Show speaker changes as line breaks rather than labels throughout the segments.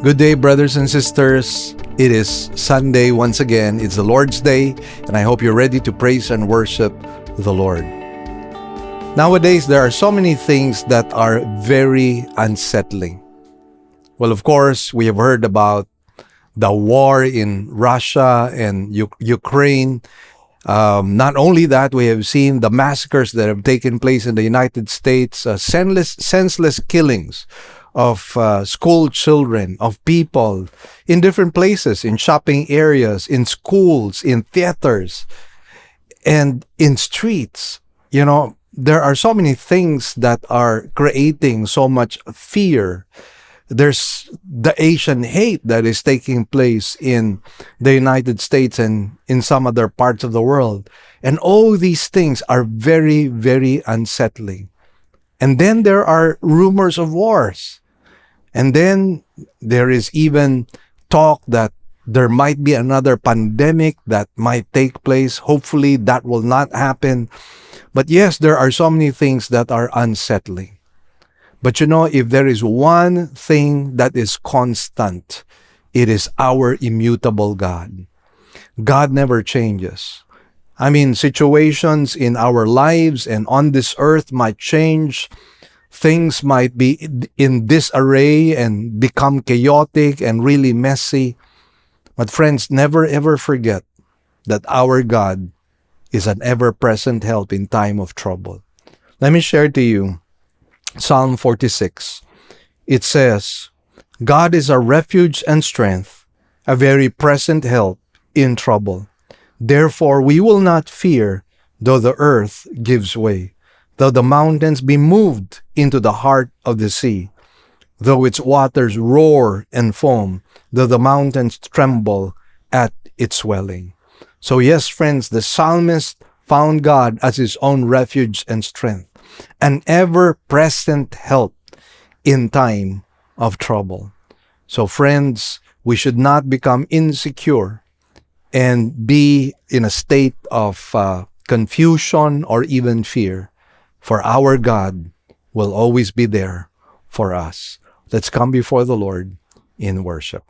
Good day, brothers and sisters. It is Sunday once again. It's the Lord's Day, and I hope you're ready to praise and worship the Lord. Nowadays, there are so many things that are very unsettling. Well, of course, we have heard about the war in Russia and Ukraine. Not only that, we have seen the massacres that have taken place in the United States, senseless killings of school children, of people in different places, in shopping areas, in schools, in theaters, and in streets. You know, there are so many things that are creating so much fear. There's the Asian hate that is taking place in the United States and in some other parts of the world. And all these things are very, very unsettling. And then there are rumors of wars. And then there is even talk that there might be another pandemic that might take place. Hopefully that will not happen. But yes, there are so many things that are unsettling. But you know, if there is one thing that is constant, it is our immutable God. God never changes. I mean, situations in our lives and on this earth might change. Things might be in disarray and become chaotic and really messy. But friends, never ever forget that our God is an ever-present help in time of trouble. Let me share to you Psalm 46. It says, God is our refuge and strength, a very present help in trouble. Therefore we will not fear, though the earth gives way, though the mountains be moved into the heart of the sea, though its waters roar and foam, though the mountains tremble at its swelling. So yes, friends, the psalmist found God as his own refuge and strength, an ever-present help in time of trouble. So friends, we should not become insecure and be in a state of confusion or even fear. For our God will always be there for us. Let's come before the Lord in worship.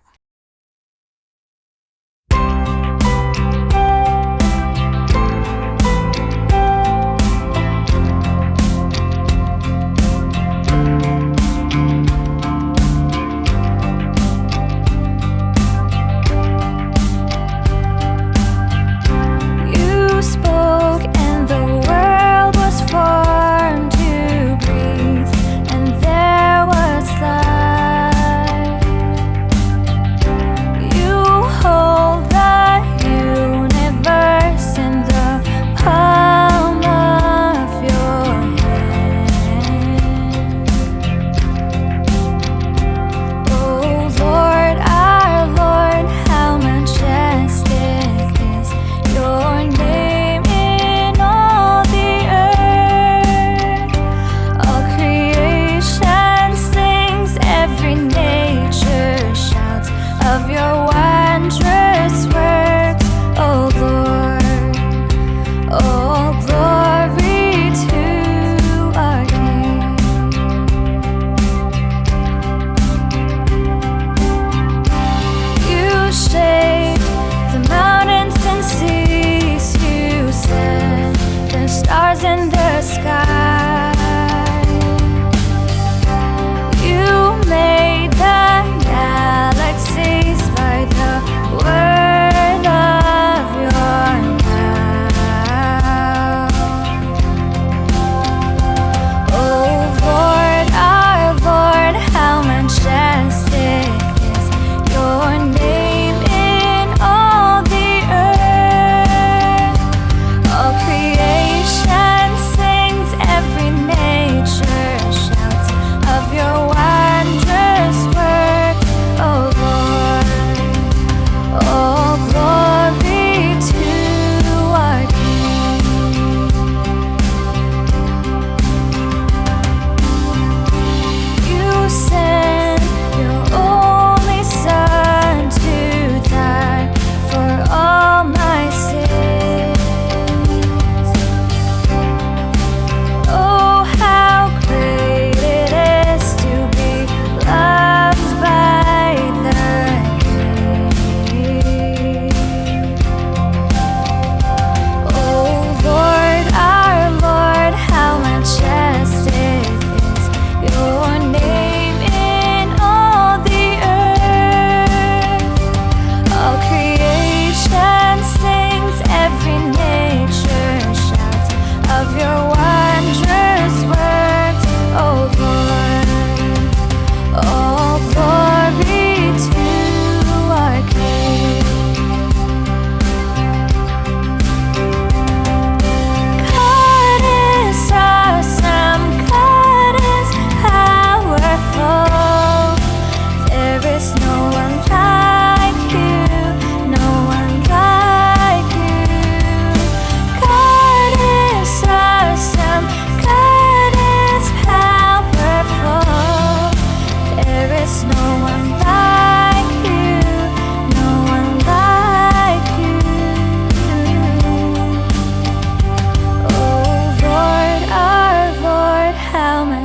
Creation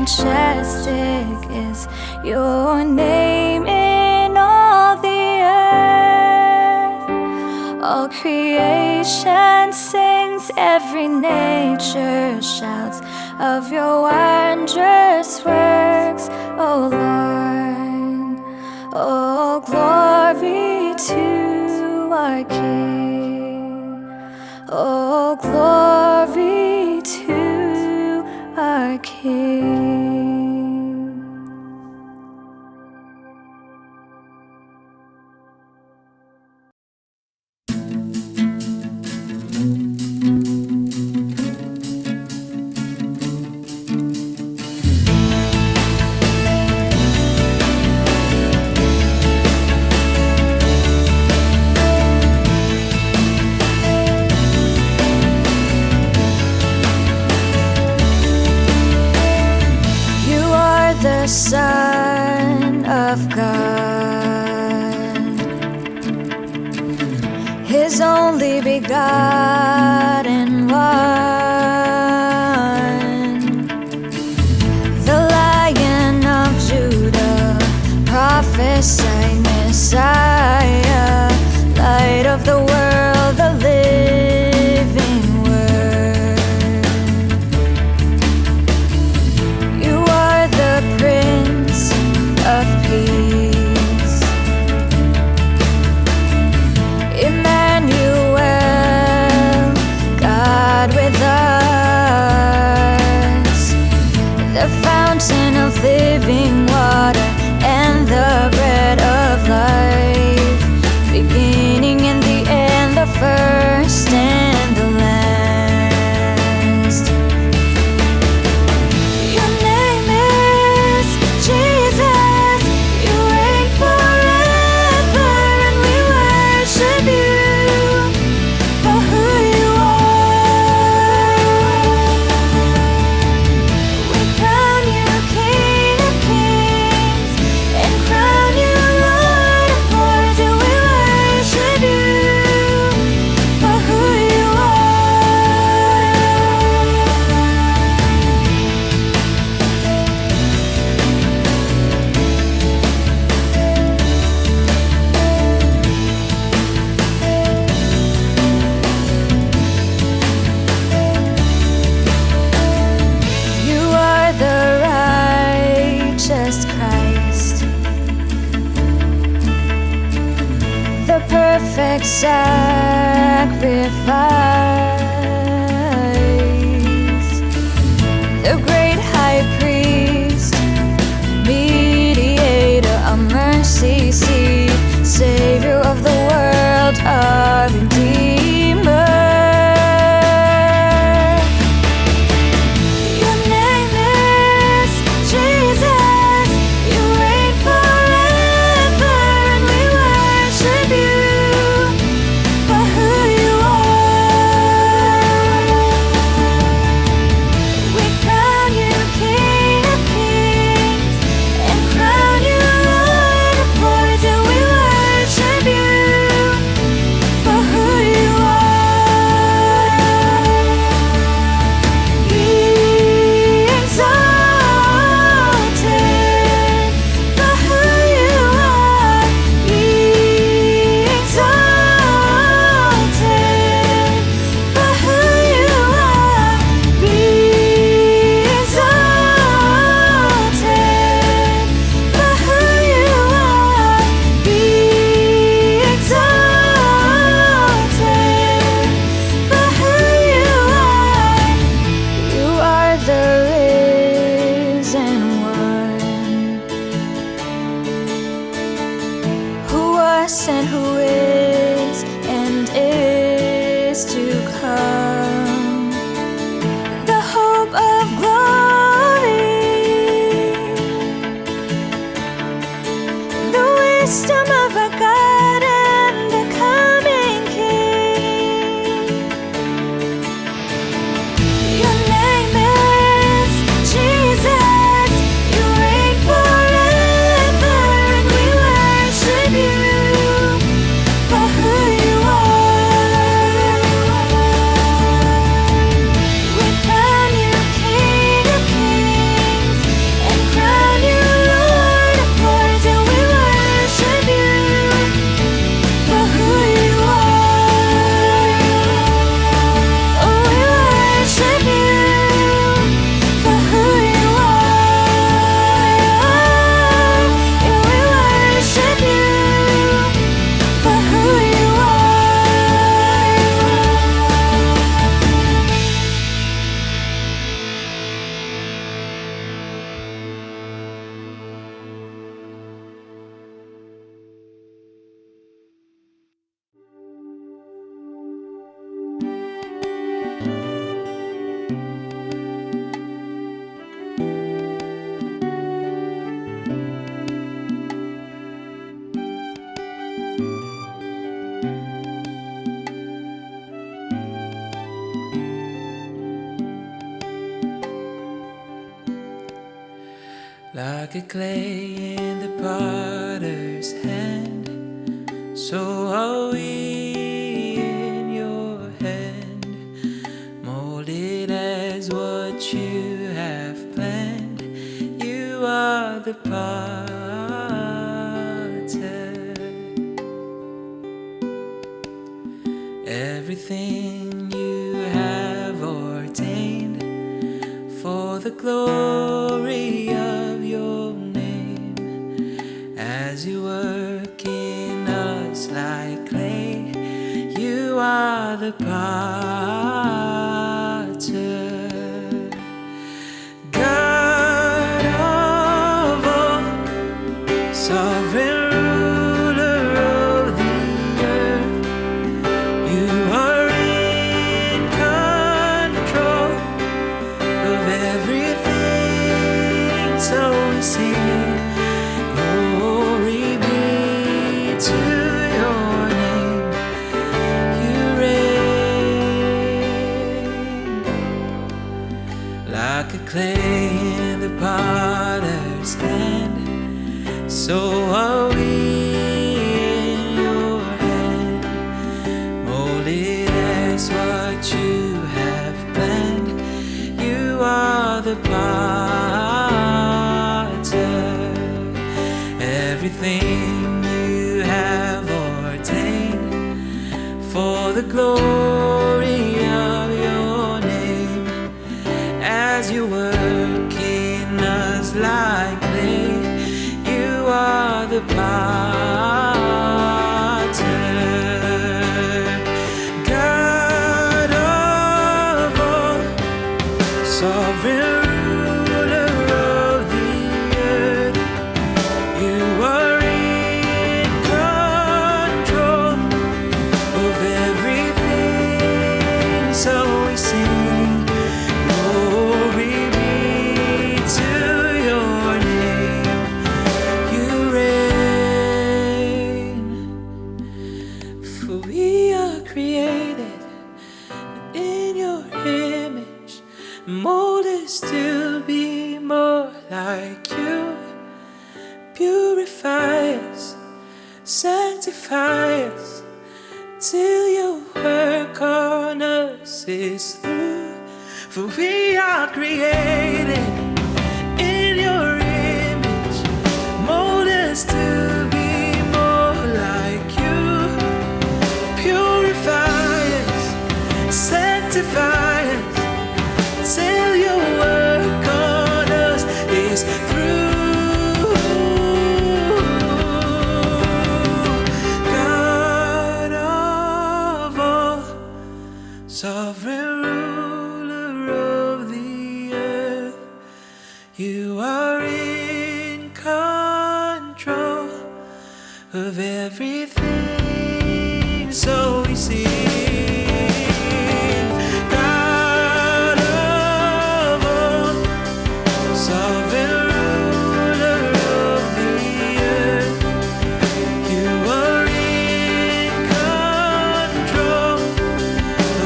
majestic is your name in all the earth. All creation sings, every nature shouts of your wondrous works, O Lord. Oh, glory to our King. Oh, glory to our King. The Son of God, His only begotten One, the Lion of Judah, prophesied Messiah, light of the world, the living Word. You are the Prince of Peace, Emmanuel, God with us, the fountain of living water and the bread of life, beginning and the end, the first and the last. Your name is Jesus, you reign forever, and we worship you for who you are. We crown you King of Kings and crown you Lord of Lords, and we worship you for who you are. You are the righteous Christ, the perfect sacrifice, the great high priest, mediator, a mercy seat, Savior of the world, our Redeemer. Your name is Jesus, you reign forever, and we worship you for who you are.
like a clay in the potter's hand, so are we in your hand, molded as what you have planned. You are the potter. Everything you have ordained for the glory of your name, as you work in us like clay, you are the potter. God of all, sovereign ruler of the earth, you are in control of everything, so we sing glory be to your name. You reign like a clay in the potter's hand, so are we in your hand, molded as what you have planned. You are the potter. Everything you have ordained for the glory of your name, as you work in us like clay, you are the potter. God of all, sovereign ruler of the earth, you are in control of everything, so we sing glory be to your name. You reign, for we are created in your image, mold us to be more like you. Purify us, sanctify us, till your work on us is through. For we are created in your image, mold us to be more like you. Purify us, sanctify us, till your work on us is through. God of all, sovereign ruler of the earth, you are in control of everything, so we sing. God of all, sovereign ruler of the earth, you are in control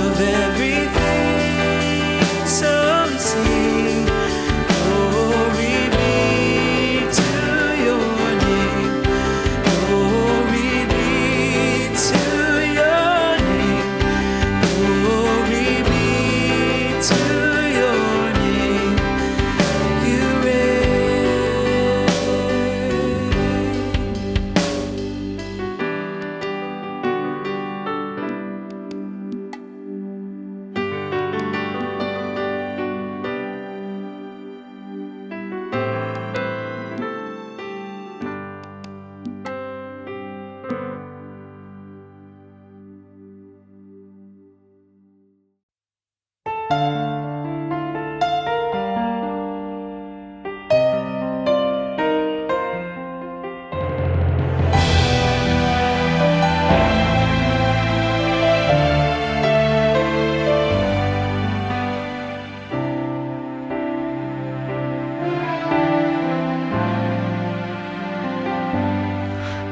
of everything, so we sing glory be to your name. Glory be to your name. Glory be to your name. You reign.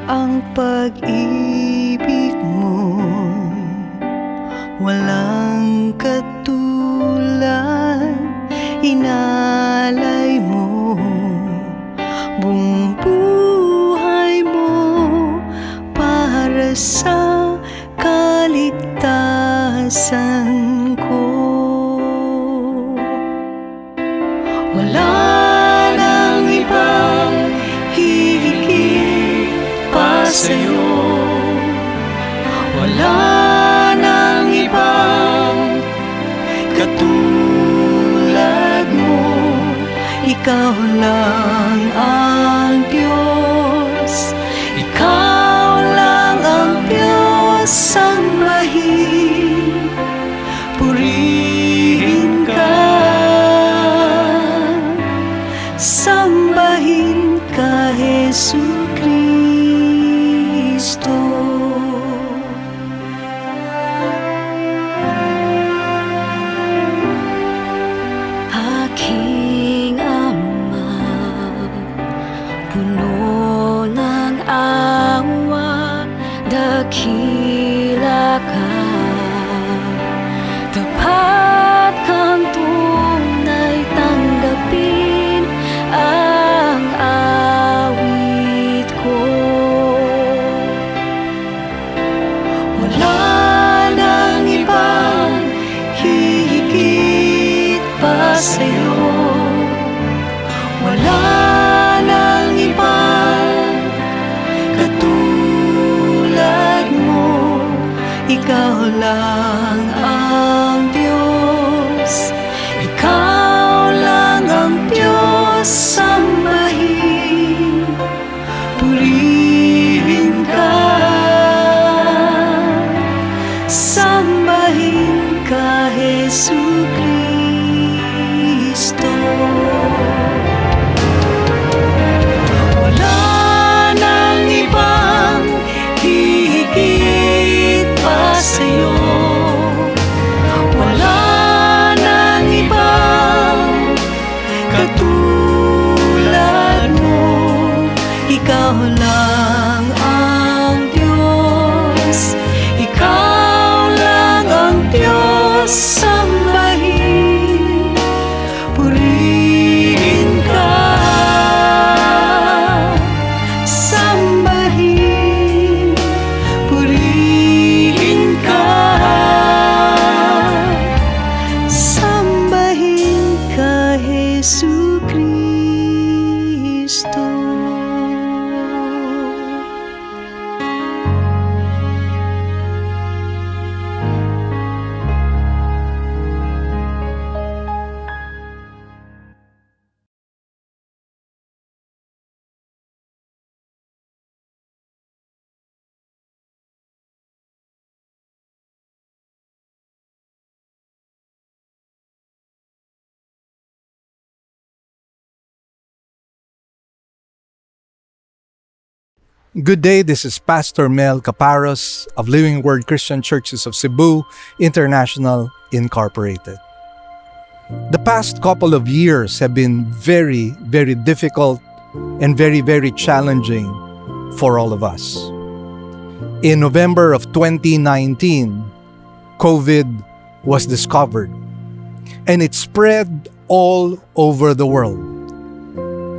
Ang pag-ibig mo walang katulad, inalay mo Wala nang ibang hihigit pa sa'yo. Wala nang ibang katulad mo. Ikaw lang ang Diyos. Ikaw lang ang Diyos. Sambahin, purihin ka. Sambahin ka, Jesucristo. Aking Ama, puno ng awa, dakila ka. Tapat kang tunay, tanggapin ang awit ko. Wala nang ibang hihigit pa sa'yo. Wala nang ibang katulad mo. Ikaw lang ang Diyos. Ikaw lang ang Diyos. Sambahin, purihin ka. Sambahin ka, Jesucristo. Wala nang ibang hihigit pa sa'yo. Wala nang ibang katulad mo. Ikaw lang ang Diyos. Ikaw lang ang Diyos. Sambahin, purihin ka. Sambahin, purihin ka. Sambahin ka, Jesucristo.
Good day, this is Pastor Mel Caparros of Living Word Christian Churches of Cebu International Incorporated. The past couple of years have been very, very difficult and very, very challenging for all of us. In November of 2019, COVID was discovered and it spread all over the world,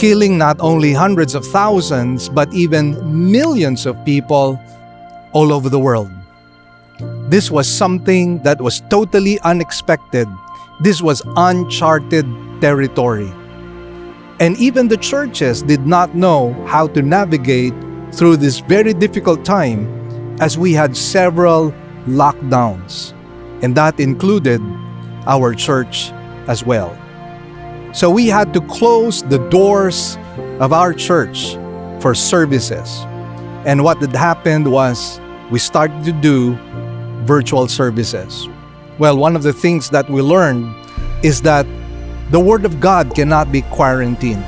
killing not only hundreds of thousands, but even millions of people all over the world. This was something that was totally unexpected. This was uncharted territory. And even the churches did not know how to navigate through this very difficult time, as we had several lockdowns. And that included our church as well. So we had to close the doors of our church for services. And what had happened was we started to do virtual services. Well, one of the things that we learned is that the Word of God cannot be quarantined.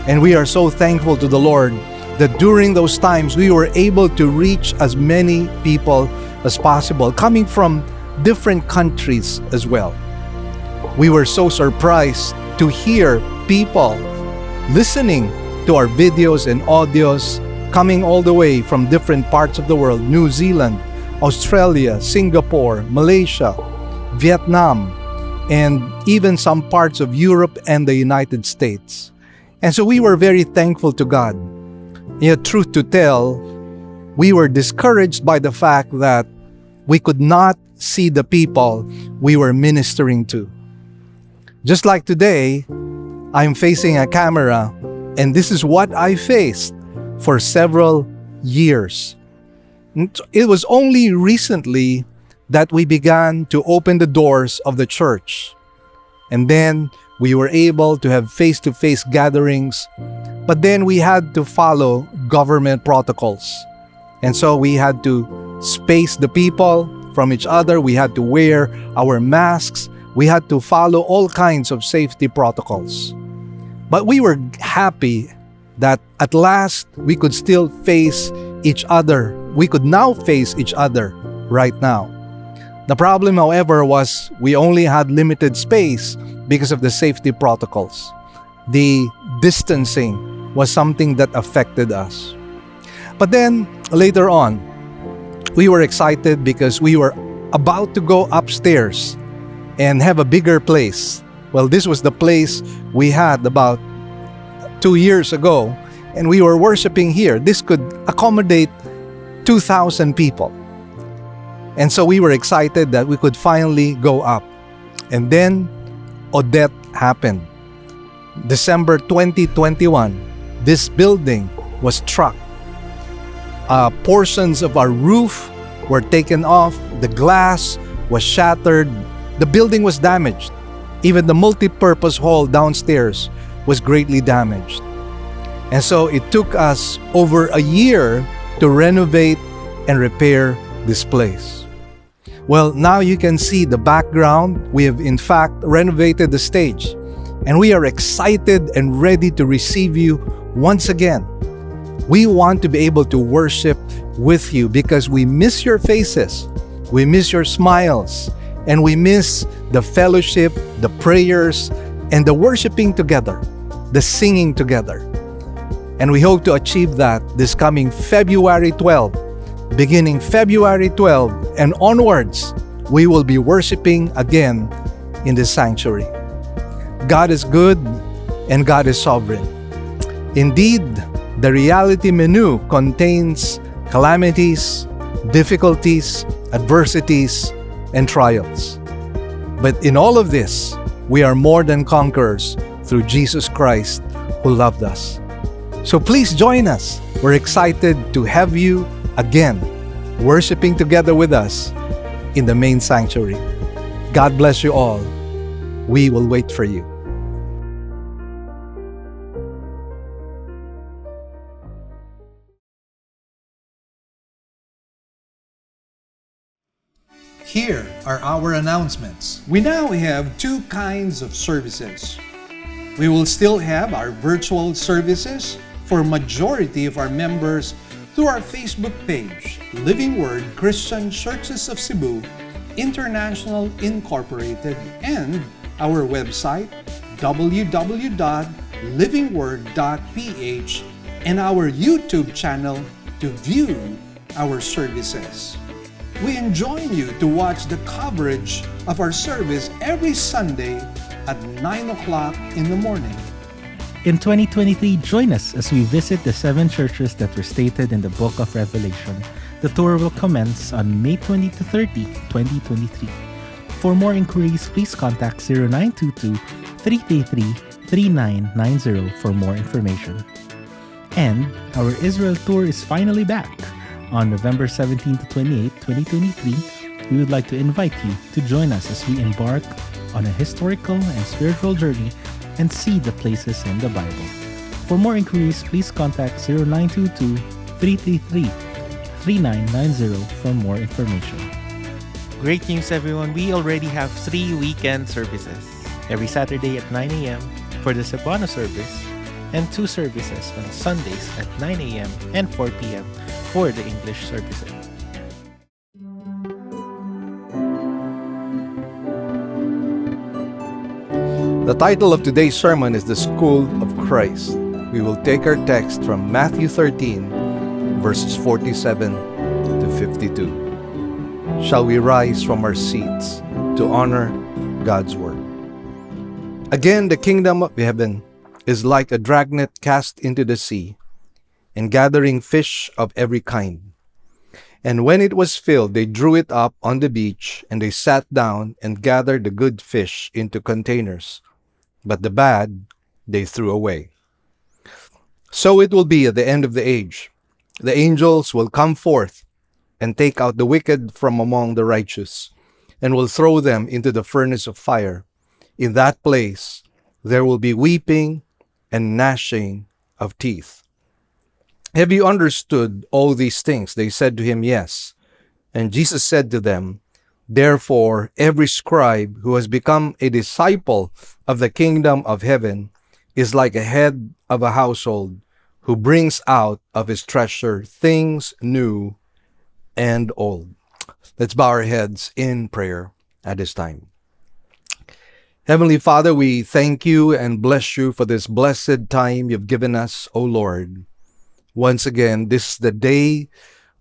And we are so thankful to the Lord that during those times we were able to reach as many people as possible, coming from different countries as well. We were so surprised to hear people listening to our videos and audios coming all the way from different parts of the world: New Zealand, Australia, Singapore, Malaysia, Vietnam, and even some parts of Europe and the United States. And so we were very thankful to God. Yet, truth to tell, we were discouraged by the fact that we could not see the people we were ministering to. Just like today, I'm facing a camera, and this is what I faced for several years. It was only recently that we began to open the doors of the church. And then we were able to have face-to-face gatherings, but then we had to follow government protocols. And so we had to space the people from each other. We had to wear our masks. We had to follow all kinds of safety protocols. But we were happy that at last we could still face each other. We could now face each other right now. The problem, however, was we only had limited space because of the safety protocols. The distancing was something that affected us. But then, later on, we were excited because we were about to go upstairs and have a bigger place. Well, this was the place we had about 2 years ago, and we were worshiping here. This could accommodate 2,000 people. And so we were excited that we could finally go up. And then Odette happened. December 2021, this building was struck. Portions of our roof were taken off. The glass was shattered. The building was damaged. Even the multi-purpose hall downstairs was greatly damaged. And so it took us over a year to renovate and repair this place. Well, now you can see the background. We have in fact renovated the stage, and we are excited and ready to receive you once again. We want to be able to worship with you because we miss your faces, we miss your smiles, and we miss the fellowship, the prayers, and the worshiping together, the singing together. And we hope to achieve that this coming February 12. Beginning February 12 and onwards, we will be worshiping again in the sanctuary. God is good and God is sovereign. Indeed, the reality menu contains calamities, difficulties, adversities, and trials. But in all of this, we are more than conquerors through Jesus Christ who loved us. So please join us. We're excited to have you again, worshiping together with us in the main sanctuary. God bless you all. We will wait for you. Here are our announcements. We now have two kinds of services. We will still have our virtual services for majority of our members through our Facebook page, Living Word Christian Churches of Cebu, International Incorporated, and our website, www.livingword.ph, and our YouTube channel to view our services. We enjoin you to watch the coverage of our service every Sunday at 9 o'clock in the morning.
In 2023, join us as we visit the 7 churches that were stated in the book of Revelation. The tour will commence on May 20 to 30, 2023. For more inquiries, please contact 0922-333-3990 for more information. And our Israel tour is finally back. On November 17 to 28, 2023, we would like to invite you to join us as we embark on a historical and spiritual journey and see the places in the Bible. For more inquiries, please contact 0922-333-3990 for more information.
Great news, everyone. We already have 3 weekend services. Every Saturday at 9 a.m. for the Cebuano service, and 2 services on Sundays at 9 a.m. and 4 p.m. for the English services.
The title of today's sermon is The School of Christ. We will take our text from Matthew 13, verses 47 to 52. Shall we rise from our seats to honor God's word? Again, the kingdom of heaven is like a dragnet cast into the sea and gathering fish of every kind. And when it was filled, they drew it up on the beach, and they sat down and gathered the good fish into containers, but the bad they threw away. So it will be at the end of the age. The angels will come forth and take out the wicked from among the righteous, and will throw them into the furnace of fire. In that place there will be weeping and gnashing of teeth. Have you understood all these things? They said to him, Yes. And Jesus said to them, Therefore every scribe who has become a disciple of the kingdom of heaven is like a head of a household who brings out of his treasure things new and old. Let's bow our heads in prayer at this time. Heavenly Father, we thank you and bless you for this blessed time you've given us, O Lord. Once again, this is the day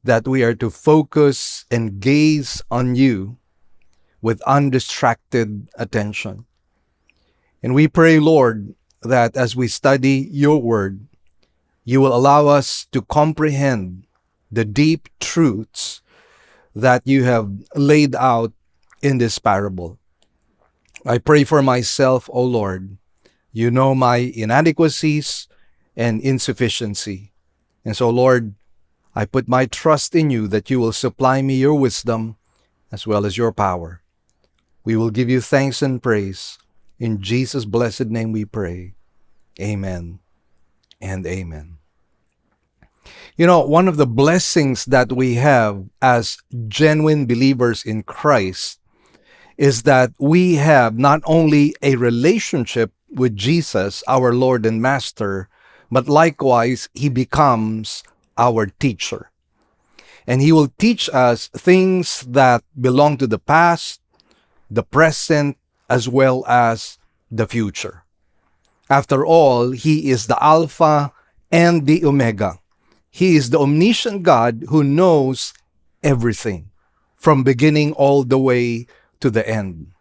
that we are to focus and gaze on you with undistracted attention. And we pray, Lord, that as we study your word, you will allow us to comprehend the deep truths that you have laid out in this parable. I pray for myself, O Lord. You know my inadequacies and insufficiency. And so, Lord, I put my trust in you that you will supply me your wisdom as well as your power. We will give you thanks and praise. In Jesus' blessed name we pray. Amen and amen. You know, one of the blessings that we have as genuine believers in Christ is that we have not only a relationship with Jesus, our Lord and Master, but likewise, he becomes our teacher. And he will teach us things that belong to the past, the present, as well as the future. After all, he is the Alpha and the Omega. He is the omniscient God who knows everything, from beginning all the way to the end.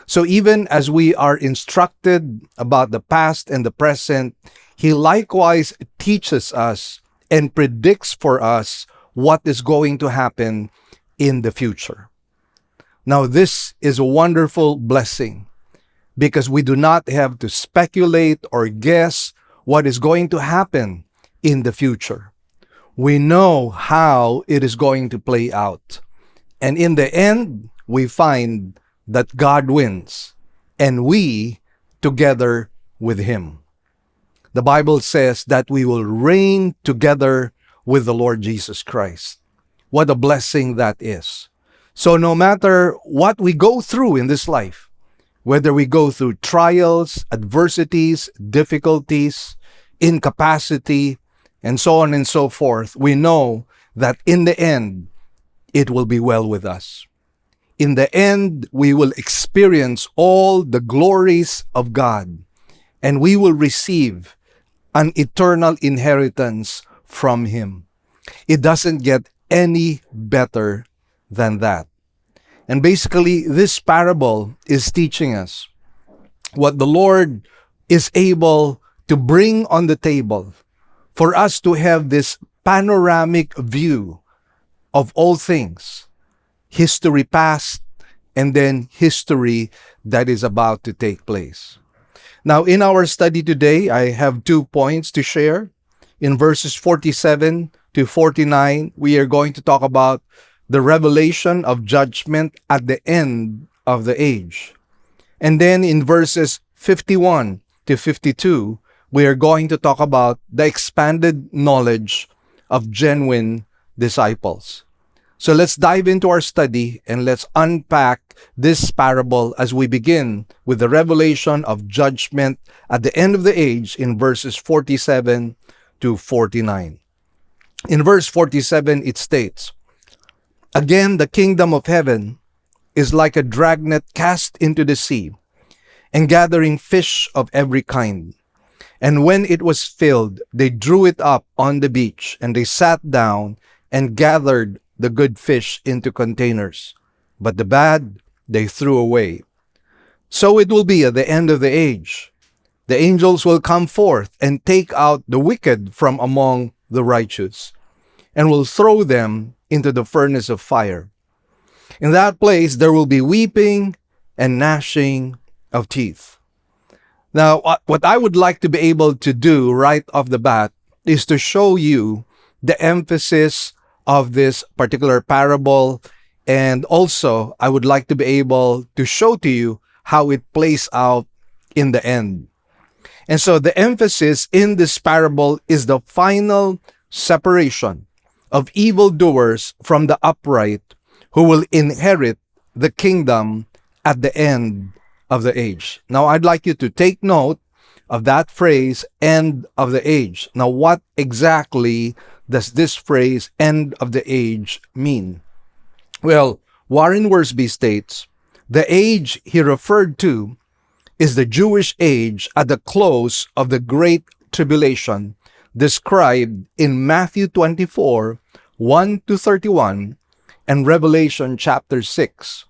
So even as we are instructed about the past and the present, he likewise teaches us and predicts for us what is going to happen in the future. Now, this is a wonderful blessing because we do not have to speculate or guess what is going to happen in the future. We know how it is going to play out. And in the end, we find that God wins and we together with him. The Bible says that we will reign together with the Lord Jesus Christ. What a blessing that is. So no matter what we go through in this life, whether we go through trials, adversities, difficulties, incapacity, and so on and so forth, we know that in the end, it will be well with us. In the end, we will experience all the glories of God, and we will receive an eternal inheritance from him. It doesn't get any better than that. And basically, this parable is teaching us what the Lord is able to bring on the table for us to have this panoramic view of all things, history past, and then history that is about to take place. Now, in our study today, I have 2 points to share. In verses 47 to 49, we are going to talk about the revelation of judgment at the end of the age. And then in verses 51 to 52, we are going to talk about the expanded knowledge of genuine disciples. So let's dive into our study and let's unpack this parable as we begin with the revelation of judgment at the end of the age in verses 47 to 49. In verse 47, it states, Again, the kingdom of heaven is like a dragnet cast into the sea and gathering fish of every kind. And when it was filled, they drew it up on the beach, and they sat down and gathered the good fish into containers, but the bad they threw away. So it will be at the end of the age. The angels will come forth and take out the wicked from among the righteous, and will throw them into the furnace of fire. In that place there will be weeping and gnashing of teeth. Now, what I would like to be able to do right off the bat is to show you the emphasis of this particular parable. And also, I would like to be able to show to you how it plays out in the end. And so the emphasis in this parable is the final separation of evildoers from the upright who will inherit the kingdom at the end of the age. Now, I'd like you to take note of that phrase, end of the age. Now, what exactly does this phrase, end of the age, mean? Well, Warren Wiersbe states, the age he referred to is the Jewish age at the close of the Great Tribulation, described in Matthew 24, 1 to 31, and Revelation chapter 6,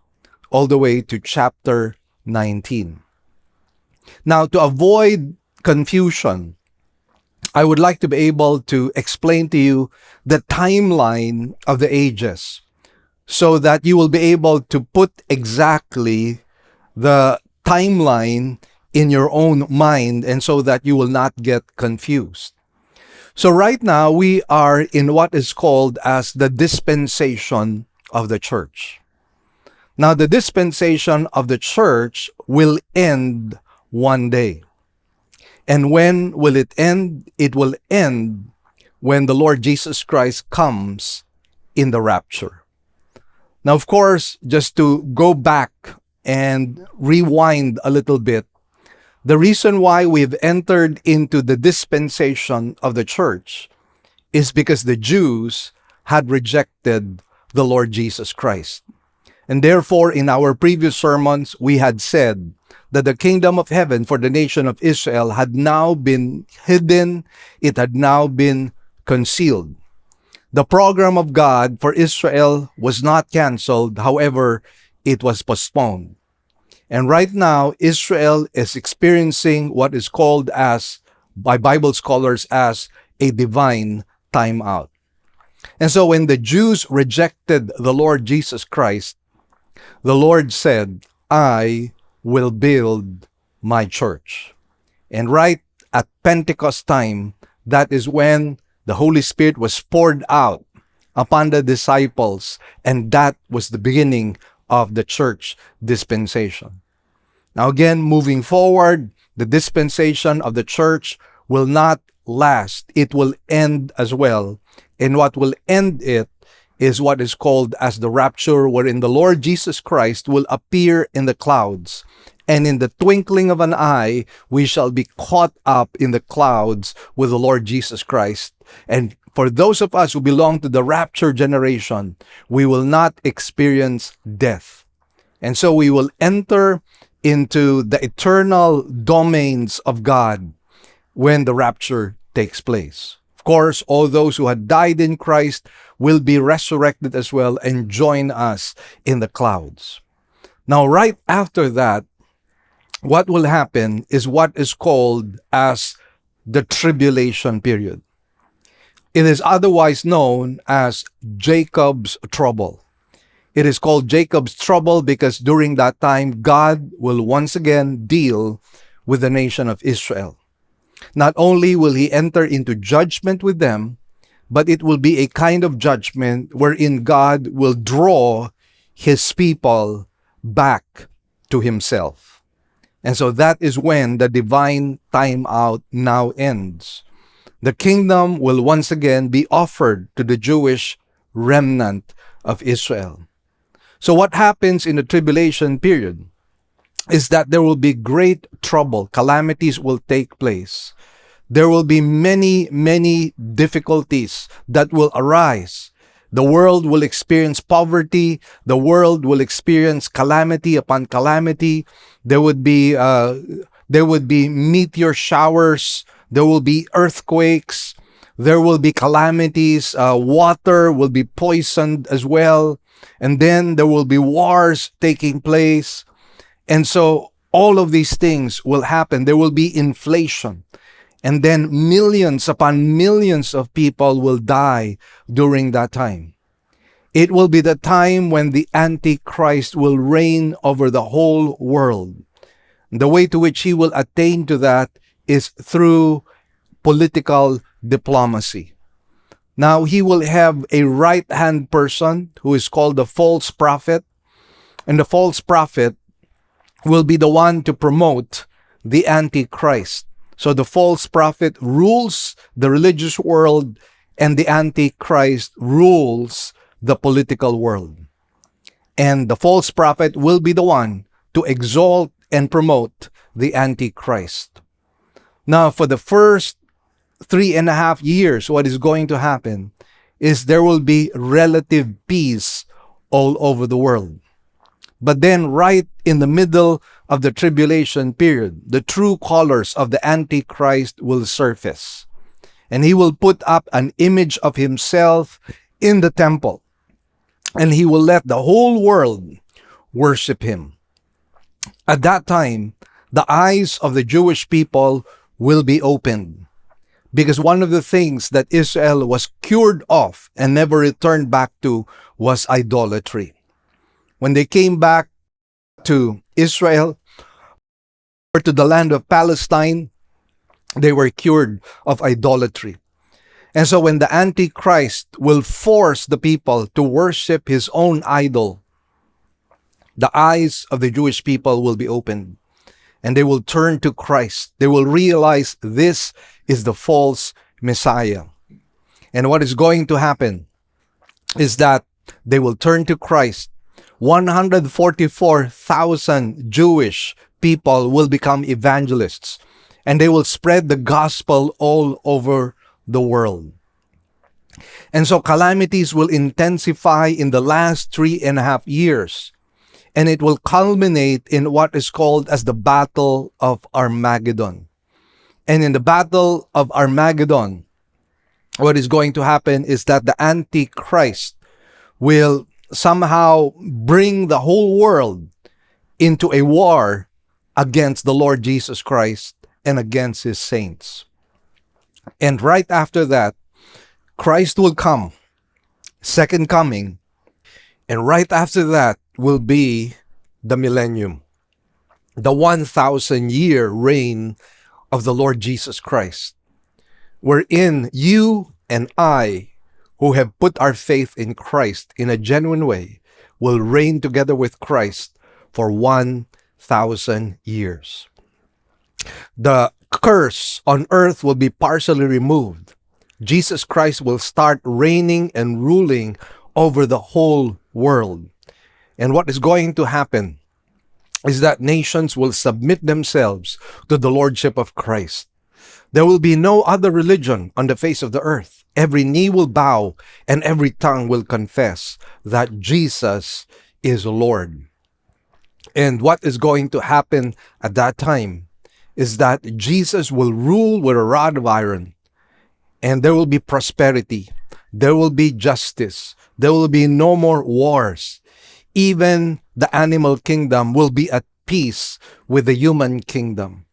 all the way to chapter 19. Now, to avoid confusion, I would like to be able to explain to you the timeline of the ages so that you will be able to put exactly the timeline in your own mind and so that you will not get confused. So right now, we are in what is called as the dispensation of the church. Now, the dispensation of the church will end one day. And when will it end? It will end when the Lord Jesus Christ comes in the rapture. Now, of course, just to go back and rewind a little bit, the reason why we've entered into the dispensation of the church is because the Jews had rejected the Lord Jesus Christ. And therefore, in our previous sermons, we had said that the kingdom of heaven for the nation of Israel had now been hidden, it had now been concealed. The program of God for Israel was not canceled, however, it was postponed. And right now, Israel is experiencing what is called as, by Bible scholars, as a divine timeout. And so when the Jews rejected the Lord Jesus Christ, the Lord said, I will build my church. And right at Pentecost time, that is when the Holy Spirit was poured out upon the disciples, and that was the beginning of the church dispensation. Now again, moving forward, the dispensation of the church will not last. It will end as well. And what will end it is what is called as the rapture, wherein the Lord Jesus Christ will appear in the clouds. And in the twinkling of an eye, we shall be caught up in the clouds with the Lord Jesus Christ. And for those of us who belong to the rapture generation, we will not experience death. And so we will enter into the eternal domains of God when the rapture takes place. Of course, all those who had died in Christ will be resurrected as well and join us in the clouds. Now, right after that, what will happen is what is called as the tribulation period. It is otherwise known as Jacob's trouble. It is called Jacob's trouble because during that time, God will once again deal with the nation of Israel. Not only will he enter into judgment with them, but it will be a kind of judgment wherein God will draw his people back to himself. And so that is when the divine timeout now ends. The kingdom will once again be offered to the Jewish remnant of Israel. So what happens in the tribulation period is that there will be great trouble. Calamities will take place. There will be many, many difficulties that will arise. The world will experience poverty. The world will experience calamity upon calamity. There would be meteor showers. There will be earthquakes. There will be calamities. Water will be poisoned as well. And then there will be wars taking place. And so all of these things will happen. There will be inflation. And then millions upon millions of people will die during that time. It will be the time when the Antichrist will reign over the whole world. The way to which he will attain to that is through political diplomacy. Now, he will have a right-hand person who is called the false prophet, and the false prophet will be the one to promote the Antichrist. So the false prophet rules the religious world, and the Antichrist rules the political world. And the false prophet will be the one to exalt and promote the Antichrist. Now, for the first 3.5 years, what is going to happen is there will be relative peace all over the world. But then right in the middle of the tribulation period, the true colors of the Antichrist will surface. And he will put up an image of himself in the temple. And he will let the whole world worship him. At that time, the eyes of the Jewish people will be opened. Because one of the things that Israel was cured of and never returned back to was idolatry. When they came back to Israel or to the land of Palestine, they were cured of idolatry. And so when the Antichrist will force the people to worship his own idol, the eyes of the Jewish people will be opened. And they will turn to Christ. They will realize this is the false Messiah. And what is going to happen is that they will turn to Christ. 144,000 Jewish people will become evangelists. And they will spread the gospel all over the world. And so calamities will intensify in the last 3.5 years. And it will culminate in what is called as the Battle of Armageddon. And in the Battle of Armageddon, what is going to happen is that the Antichrist will somehow bring the whole world into a war against the Lord Jesus Christ and against his saints. And right after that, Christ will come, second coming, and right after that will be the millennium, the 1,000-year reign of the Lord Jesus Christ, wherein you and I, who have put our faith in Christ in a genuine way, will reign together with Christ for 1,000 years. The curse on earth will be partially removed. Jesus Christ will start reigning and ruling over the whole world. And what is going to happen is that nations will submit themselves to the lordship of Christ. There will be no other religion on the face of the earth. Every knee will bow and every tongue will confess that Jesus is Lord. And what is going to happen at that time is that Jesus will rule with a rod of iron, and there will be prosperity. There will be justice. There will be no more wars. Even the animal kingdom will be at peace with the human kingdom.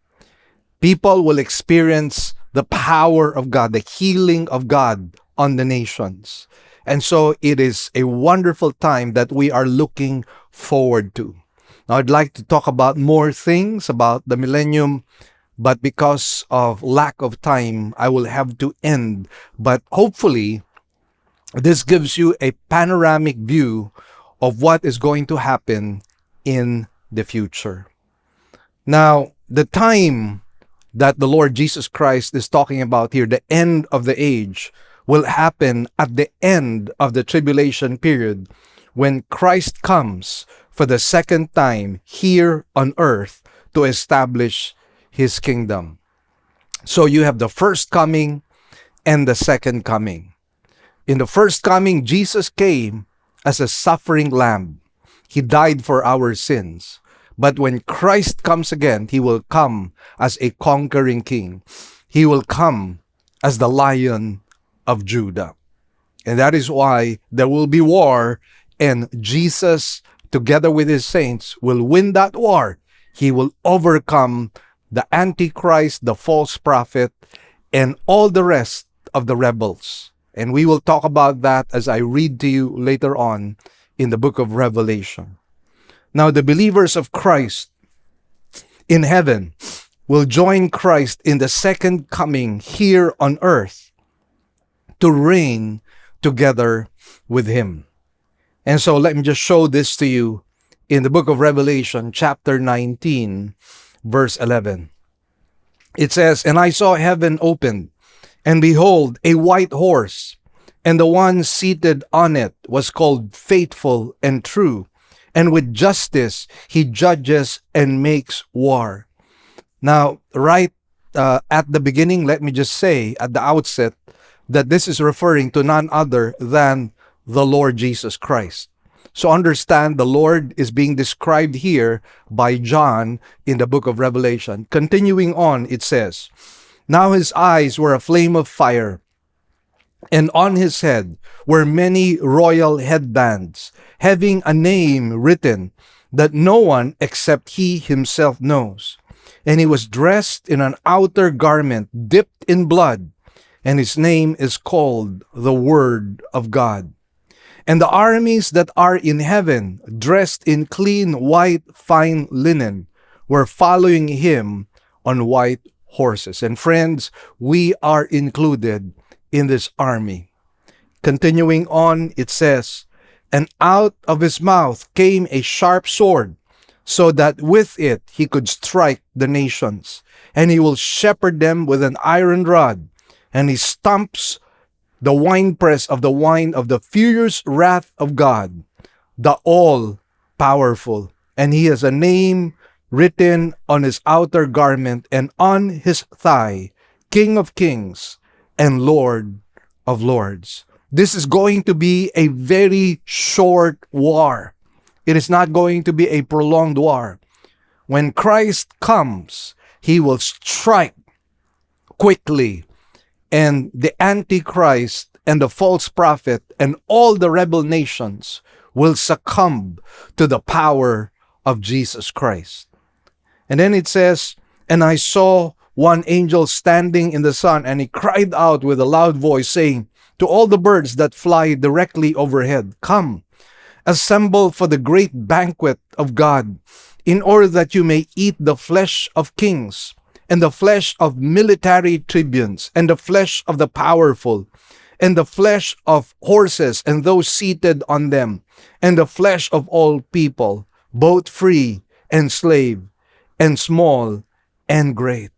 People will experience the power of God, the healing of God on the nations. And so it is a wonderful time that we are looking forward to. Now, I'd like to talk about more things about the millennium, but because of lack of time, I will have to end. But hopefully, this gives you a panoramic view of what is going to happen in the future. Now, the time that the Lord Jesus Christ is talking about here, the end of the age, will happen at the end of the tribulation period when Christ comes for the second time here on earth to establish his kingdom. So you have the first coming and the second coming. In the first coming, Jesus came as a suffering lamb. He died for our sins. But when Christ comes again, he will come as a conquering king. He will come as the Lion of Judah. And that is why there will be war, and Jesus, together with his saints, will win that war. He will overcome the Antichrist, the false prophet, and all the rest of the rebels. And we will talk about that as I read to you later on in the book of Revelation. Now, the believers of Christ in heaven will join Christ in the second coming here on earth to reign together with him. And so let me just show this to you in the book of Revelation, chapter 19, verse 11. It says, "And I saw heaven opened, and behold, a white horse, and the one seated on it was called Faithful and True, and with justice he judges and makes war." Now, right at the beginning, let me just say at the outset that this is referring to none other than the Lord Jesus Christ. So understand, the Lord is being described here by John in the book of Revelation. Continuing on, it says, "Now his eyes were a flame of fire, and on his head were many royal headbands, having a name written that no one except he himself knows. And he was dressed in an outer garment dipped in blood, and his name is called the Word of God. And the armies that are in heaven, dressed in clean white fine linen, were following him on white horses." And friends, we are included in this army. Continuing on, it says, "And out of his mouth came a sharp sword, so that with it he could strike the nations. And he will shepherd them with an iron rod, and he stamps the winepress of the wine of the furious wrath of God, the all-powerful. And he has a name written on his outer garment and on his thigh, King of Kings and Lord of Lords." This is going to be a very short war. It is not going to be a prolonged war. When Christ comes, he will strike quickly, and the Antichrist and the false prophet and all the rebel nations will succumb to the power of Jesus Christ. And then it says, "And I saw one angel standing in the sun, and he cried out with a loud voice, saying to all the birds that fly directly overhead, 'Come, assemble for the great banquet of God, in order that you may eat the flesh of kings, and the flesh of military tribunes, and the flesh of the powerful, and the flesh of horses and those seated on them, and the flesh of all people, both free and slave, and small and great.'"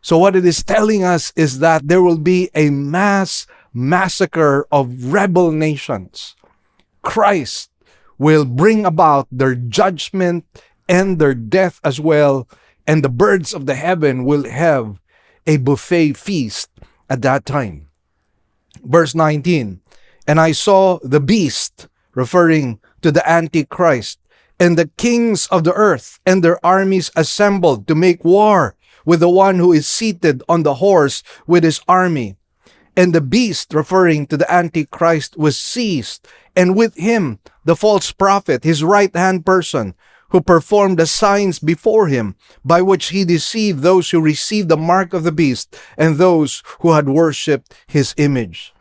So what it is telling us is that there will be a mass massacre of rebel nations. Christ will bring about their judgment and their death as well, and the birds of the heaven will have a buffet feast at that time. Verse 19, "And I saw the beast," referring to the Antichrist, "and the kings of the earth and their armies assembled to make war with the one who is seated on the horse with his army. And the beast," referring to the Antichrist, "was seized, and with him the false prophet, his right-hand person, who performed the signs before him, by which he deceived those who received the mark of the beast and those who had worshipped his image.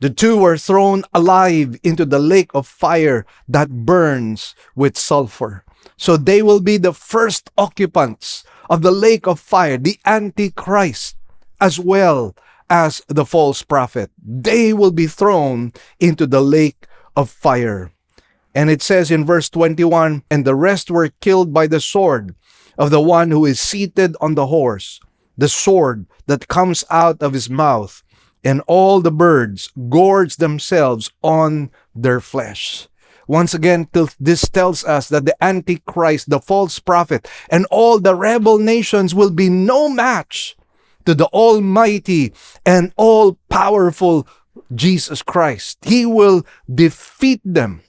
The two were thrown alive into the lake of fire that burns with sulfur." So they will be the first occupants of the lake of fire, the Antichrist, as well as the false prophet. They will be thrown into the lake of fire. And it says in verse 21, "And the rest were killed by the sword of the one who is seated on the horse, the sword that comes out of his mouth, and all the birds gorge themselves on their flesh." Once again, this tells us that the Antichrist, the false prophet, and all the rebel nations will be no match to the almighty and all-powerful Jesus Christ. He will defeat them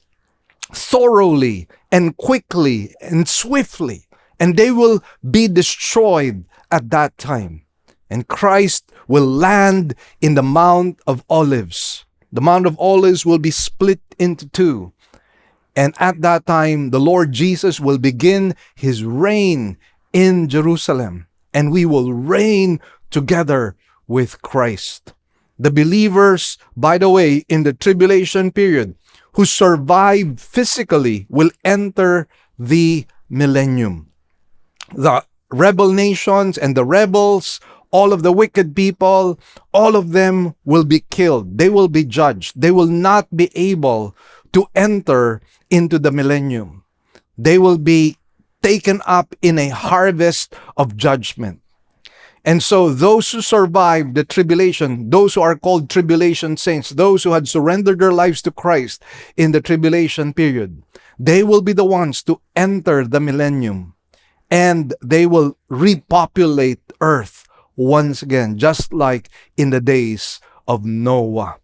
thoroughly and quickly and swiftly, and they will be destroyed at that time. And Christ will land in the Mount of Olives. The Mount of Olives will be split into two. And at that time, the Lord Jesus will begin his reign in Jerusalem, and we will reign together with Christ. The believers, by the way, in the tribulation period, who survive physically will enter the millennium. The rebel nations and the rebels, all of the wicked people, all of them will be killed. They will be judged. They will not be able to enter into the millennium. They will be taken up in a harvest of judgment. And so those who survived the tribulation, those who are called tribulation saints, those who had surrendered their lives to Christ in the tribulation period, they will be the ones to enter the millennium. And they will repopulate earth once again, just like in the days of Noah.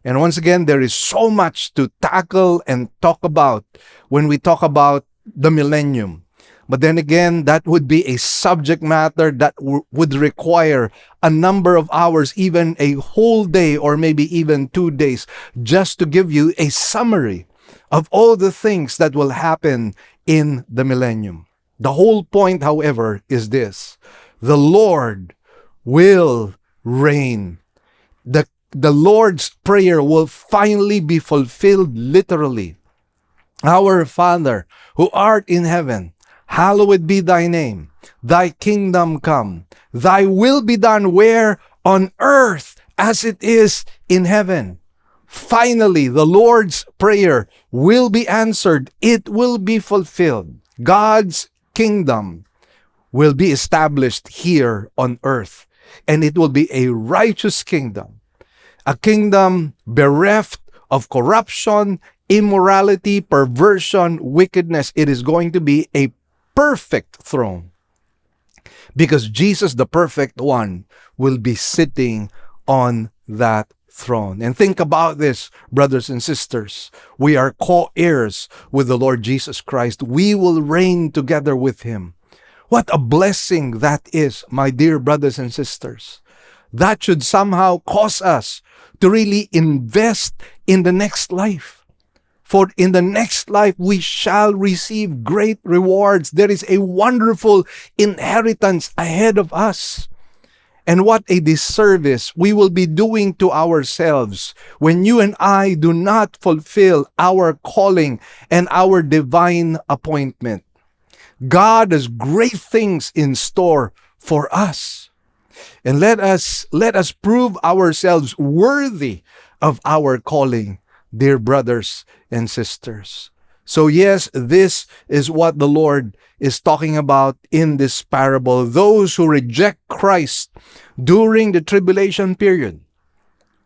And once again, there is so much to tackle and talk about when we talk about the millennium. But then again, that would be a subject matter that would require a number of hours, even a whole day or maybe even 2 days, just to give you a summary of all the things that will happen in the millennium. The whole point, however, is this: the Lord will reign. The Lord's Prayer will finally be fulfilled literally. Our Father, who art in heaven, hallowed be thy name. Thy kingdom come. Thy will be done where? On earth as it is in heaven. Finally, the Lord's Prayer will be answered. It will be fulfilled. God's kingdom will be established here on earth. And it will be a righteous kingdom. A kingdom bereft of corruption, immorality, perversion, wickedness. It is going to be a perfect throne. Because Jesus, the perfect one, will be sitting on that throne. And think about this, brothers and sisters. We are co-heirs with the Lord Jesus Christ. We will reign together with Him. What a blessing that is, my dear brothers and sisters. That should somehow cause us to really invest in the next life. For in the next life, we shall receive great rewards. There is a wonderful inheritance ahead of us. And what a disservice we will be doing to ourselves when you and I do not fulfill our calling and our divine appointment. God has great things in store for us. And let us prove ourselves worthy of our calling, dear brothers and sisters. So yes, this is what the Lord is talking about in this parable. Those who reject Christ during the tribulation period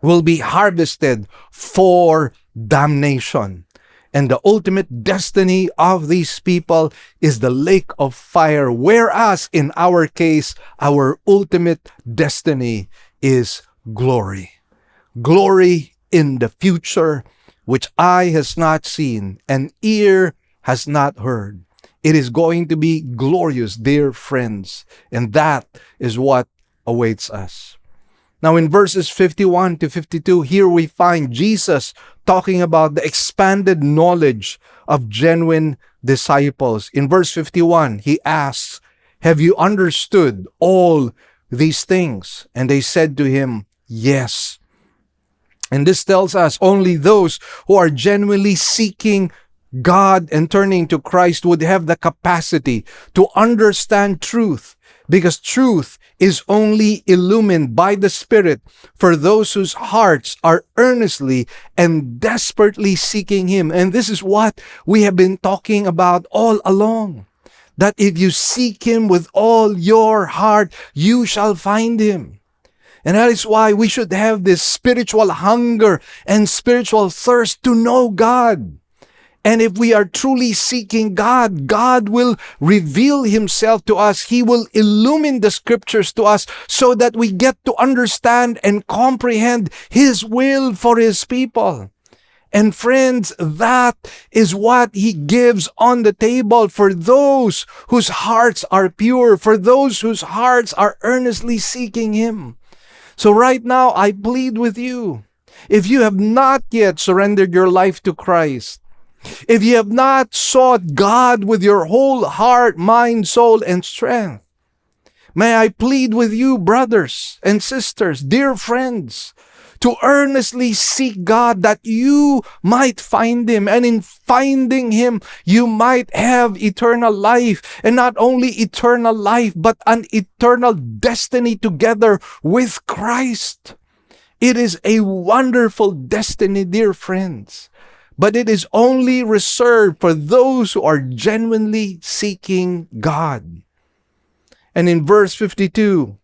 will be harvested for damnation. And the ultimate destiny of these people is the lake of fire. Whereas in our case, our ultimate destiny is glory. Glory in the future, which eye has not seen and ear has not heard. It is going to be glorious, dear friends. And that is what awaits us. Now in verses 51 to 52, here we find Jesus talking about the expanded knowledge of genuine disciples. In verse 51, he asks, "Have you understood all these things?" And they said to him, "Yes." And this tells us only those who are genuinely seeking God and turning to Christ would have the capacity to understand truth, because truth is only illumined by the Spirit for those whose hearts are earnestly and desperately seeking Him. And this is what we have been talking about all along, that if you seek Him with all your heart, you shall find Him. And that is why we should have this spiritual hunger and spiritual thirst to know God. And if we are truly seeking God, God will reveal Himself to us. He will illumine the scriptures to us so that we get to understand and comprehend His will for His people. And friends, that is what He gives on the table for those whose hearts are pure, for those whose hearts are earnestly seeking Him. So right now, I plead with you, if you have not yet surrendered your life to Christ, if you have not sought God with your whole heart, mind, soul, and strength, May I plead with you, brothers and sisters, dear friends, to earnestly seek God that you might find Him. And in finding Him, you might have eternal life. And not only eternal life, but an eternal destiny together with Christ. It is a wonderful destiny, dear friends. But it is only reserved for those who are genuinely seeking God. And in verse 52,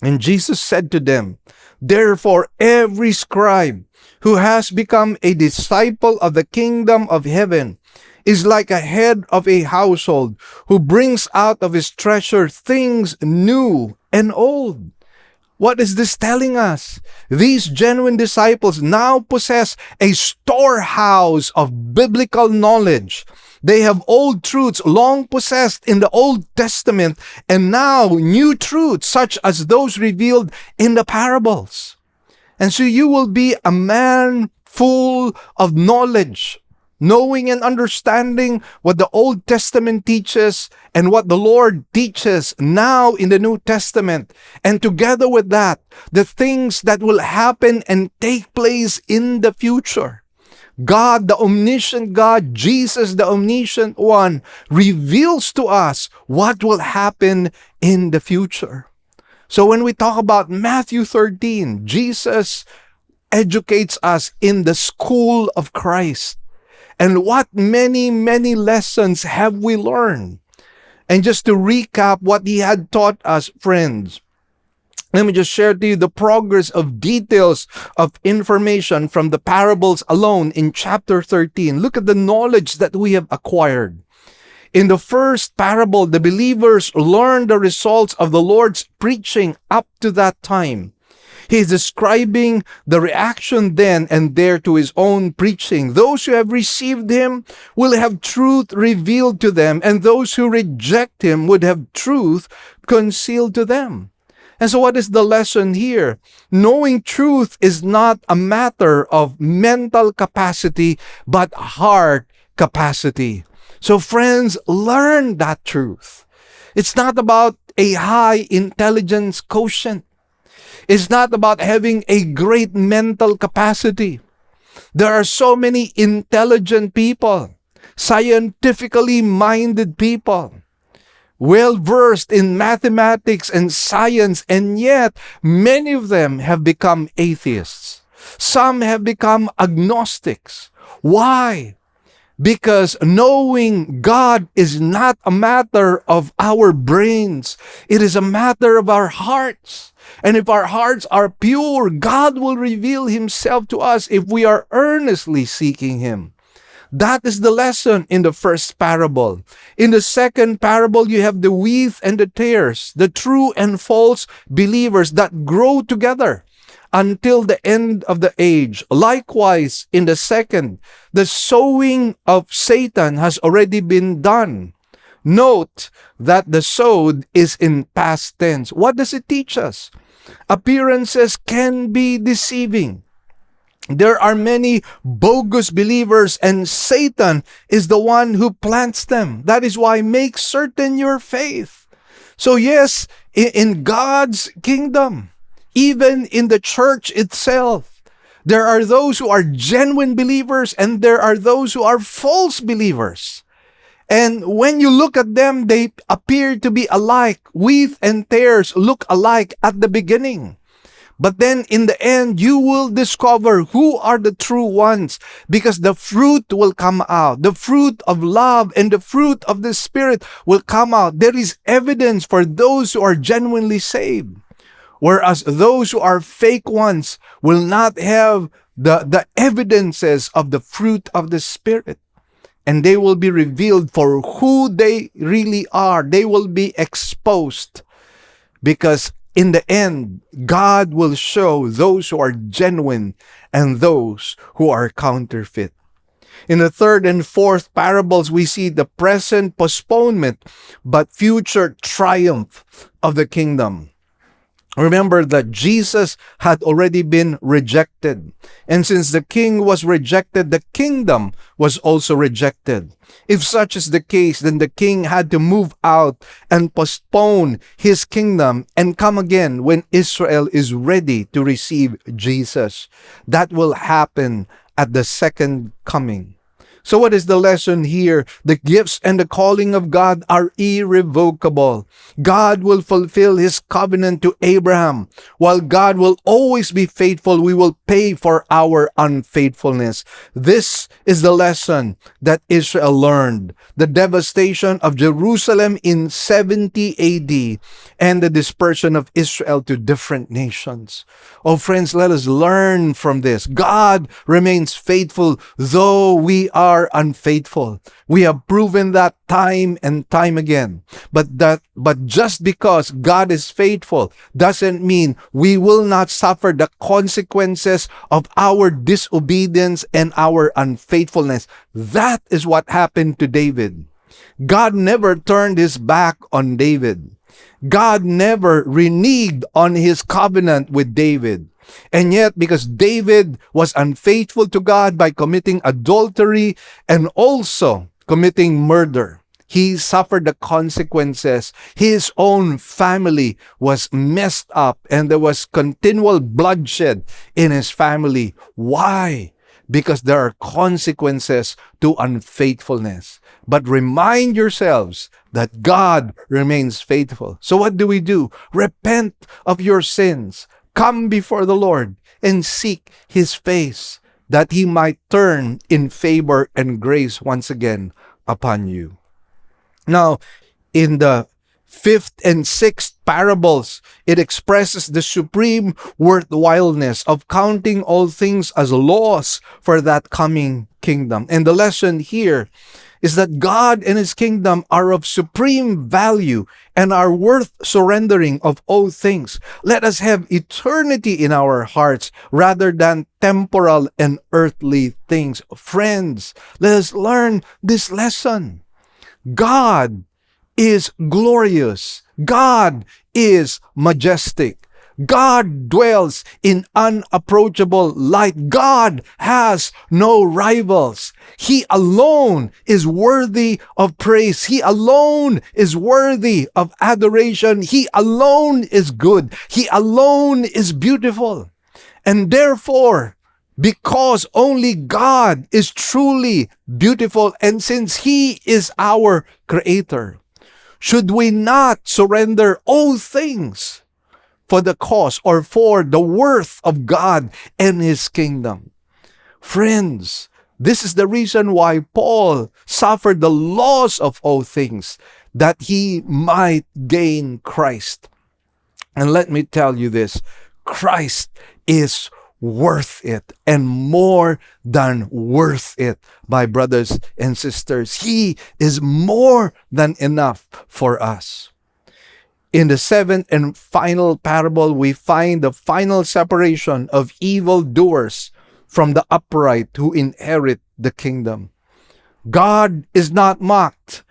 and Jesus said to them, therefore every scribe who has become a disciple of the kingdom of heaven is like a head of a household who brings out of his treasure things new and old. What is this telling us? These genuine disciples now possess a storehouse of biblical knowledge. They have old truths long possessed in the Old Testament, and now new truths such as those revealed in the parables. And so you will be a man full of knowledge, knowing and understanding what the Old Testament teaches and what the Lord teaches now in the New Testament. And together with that, the things that will happen and take place in the future. God, the omniscient God, Jesus, the omniscient one, reveals to us what will happen in the future. So when we talk about Matthew 13, Jesus educates us in the school of Christ. And what many, many lessons have we learned? And just to recap what He had taught us, friends, let me just share to you the progress of details of information from the parables alone in chapter 13. Look at the knowledge that we have acquired. In the first parable, the believers learned the results of the Lord's preaching up to that time. He is describing the reaction then and there to His own preaching. Those who have received Him will have truth revealed to them, and those who reject Him would have truth concealed to them. And so what is the lesson here? Knowing truth is not a matter of mental capacity, but heart capacity. So friends, learn that truth. It's not about a high intelligence quotient. It's not about having a great mental capacity. There are so many intelligent people, scientifically minded people, well-versed in mathematics and science, and yet many of them have become atheists. Some have become agnostics. Why? Because knowing God is not a matter of our brains. It is a matter of our hearts. And if our hearts are pure, God will reveal Himself to us if we are earnestly seeking Him. That is the lesson in the first parable. In the second parable, you have the wheat and the tares, the true and false believers that grow together until the end of the age. Likewise, in the second, the sowing of Satan has already been done. Note that the sowed is in past tense. What does it teach us? Appearances can be deceiving. There are many bogus believers, and Satan is the one who plants them. That is why make certain your faith. So yes, in God's kingdom, even in the church itself, there are those who are genuine believers and there are those who are false believers. And when you look at them, they appear to be alike. Wheat and tares look alike at the beginning. But then in the end, you will discover who are the true ones, because the fruit will come out. The fruit of love and the fruit of the Spirit will come out. There is evidence for those who are genuinely saved, whereas those who are fake ones will not have the evidences of the fruit of the Spirit. And they will be revealed for who they really are. They will be exposed, because in the end, God will show those who are genuine and those who are counterfeit. In the third and fourth parables, we see the present postponement but future triumph of the kingdom. Remember that Jesus had already been rejected. And since the king was rejected, the kingdom was also rejected. If such is the case, then the king had to move out and postpone his kingdom and come again when Israel is ready to receive Jesus. That will happen at the second coming. So what is the lesson here? The gifts and the calling of God are irrevocable. God will fulfill his covenant to Abraham. While God will always be faithful, we will pay for our unfaithfulness. This is the lesson that Israel learned. The devastation of Jerusalem in 70 AD and the dispersion of Israel to different nations. Oh friends, let us learn from this. God remains faithful though we are unfaithful. We have proven that time and time again. But just because God is faithful doesn't mean we will not suffer the consequences of our disobedience and our unfaithfulness. That is what happened to David. God never turned his back on David. God never reneged on his covenant with David. And yet, because David was unfaithful to God by committing adultery and also committing murder, he suffered the consequences. His own family was messed up and there was continual bloodshed in his family. Why? Because there are consequences to unfaithfulness. But remind yourselves that God remains faithful. So what do? Repent of your sins. Come before the Lord and seek his face, that he might turn in favor and grace once again upon you. Now, in the 5th and 6th parables, it expresses the supreme worthwhileness of counting all things as loss for that coming kingdom. And the lesson here is that God and his kingdom are of supreme value and are worth surrendering of all things. Let us have eternity in our hearts rather than temporal and earthly things. Friends, let us learn this lesson. God is glorious. God is majestic. God dwells in unapproachable light. God has no rivals. He alone is worthy of praise. He alone is worthy of adoration. He alone is good. He alone is beautiful. And therefore, because only God is truly beautiful, and since he is our creator, should we not surrender all things for the cause or for the worth of God and his kingdom? Friends, this is the reason why Paul suffered the loss of all things, that he might gain Christ. And let me tell you this, Christ is worth it, and more than worth it, my brothers and sisters. He is more than enough for us. In the 7th and final parable, we find the final separation of evildoers from the upright who inherit the kingdom. God is not mocked.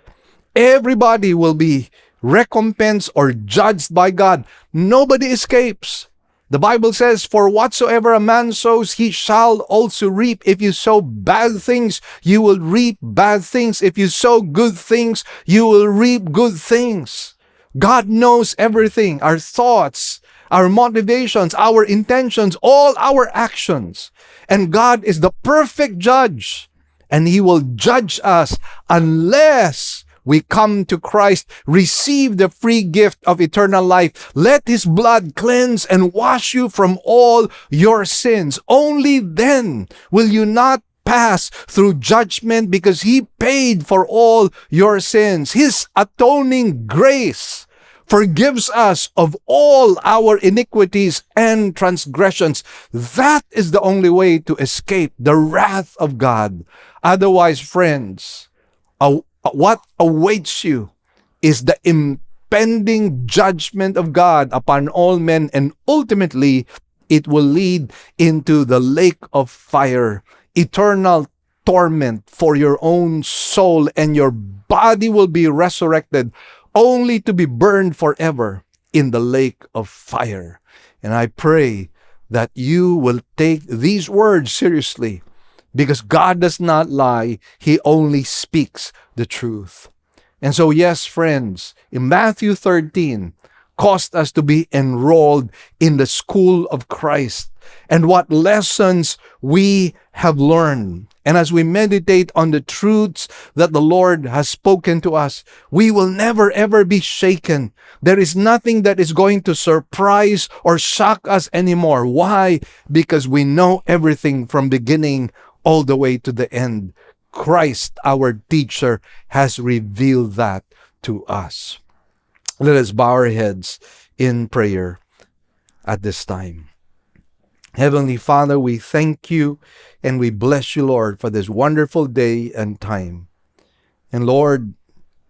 Everybody will be recompensed or judged by God. Nobody escapes. The Bible says, for whatsoever a man sows, he shall also reap. If you sow bad things, you will reap bad things. If you sow good things, you will reap good things. God knows everything, our thoughts, our motivations, our intentions, all our actions. And God is the perfect judge, and he will judge us unless we come to Christ, receive the free gift of eternal life. Let his blood cleanse and wash you from all your sins. Only then will you not pass through judgment, because he paid for all your sins. His atoning grace forgives us of all our iniquities and transgressions. That is the only way to escape the wrath of God. Otherwise, friends, what awaits you is the impending judgment of God upon all men, and ultimately it will lead into the lake of fire, eternal torment for your own soul, and your body will be resurrected only to be burned forever in the lake of fire. And I pray that you will take these words seriously, because God does not lie. He only speaks the truth. And so, yes, friends, in Matthew 13, caused us to be enrolled in the school of Christ, and what lessons we have learned. And as we meditate on the truths that the Lord has spoken to us, we will never ever be shaken. There is nothing that is going to surprise or shock us anymore. Why? Because we know everything from beginning all the way to the end. Christ, our teacher, has revealed that to us. Let us bow our heads in prayer at this time. Heavenly Father, we thank you and we bless you, Lord, for this wonderful day and time. And Lord,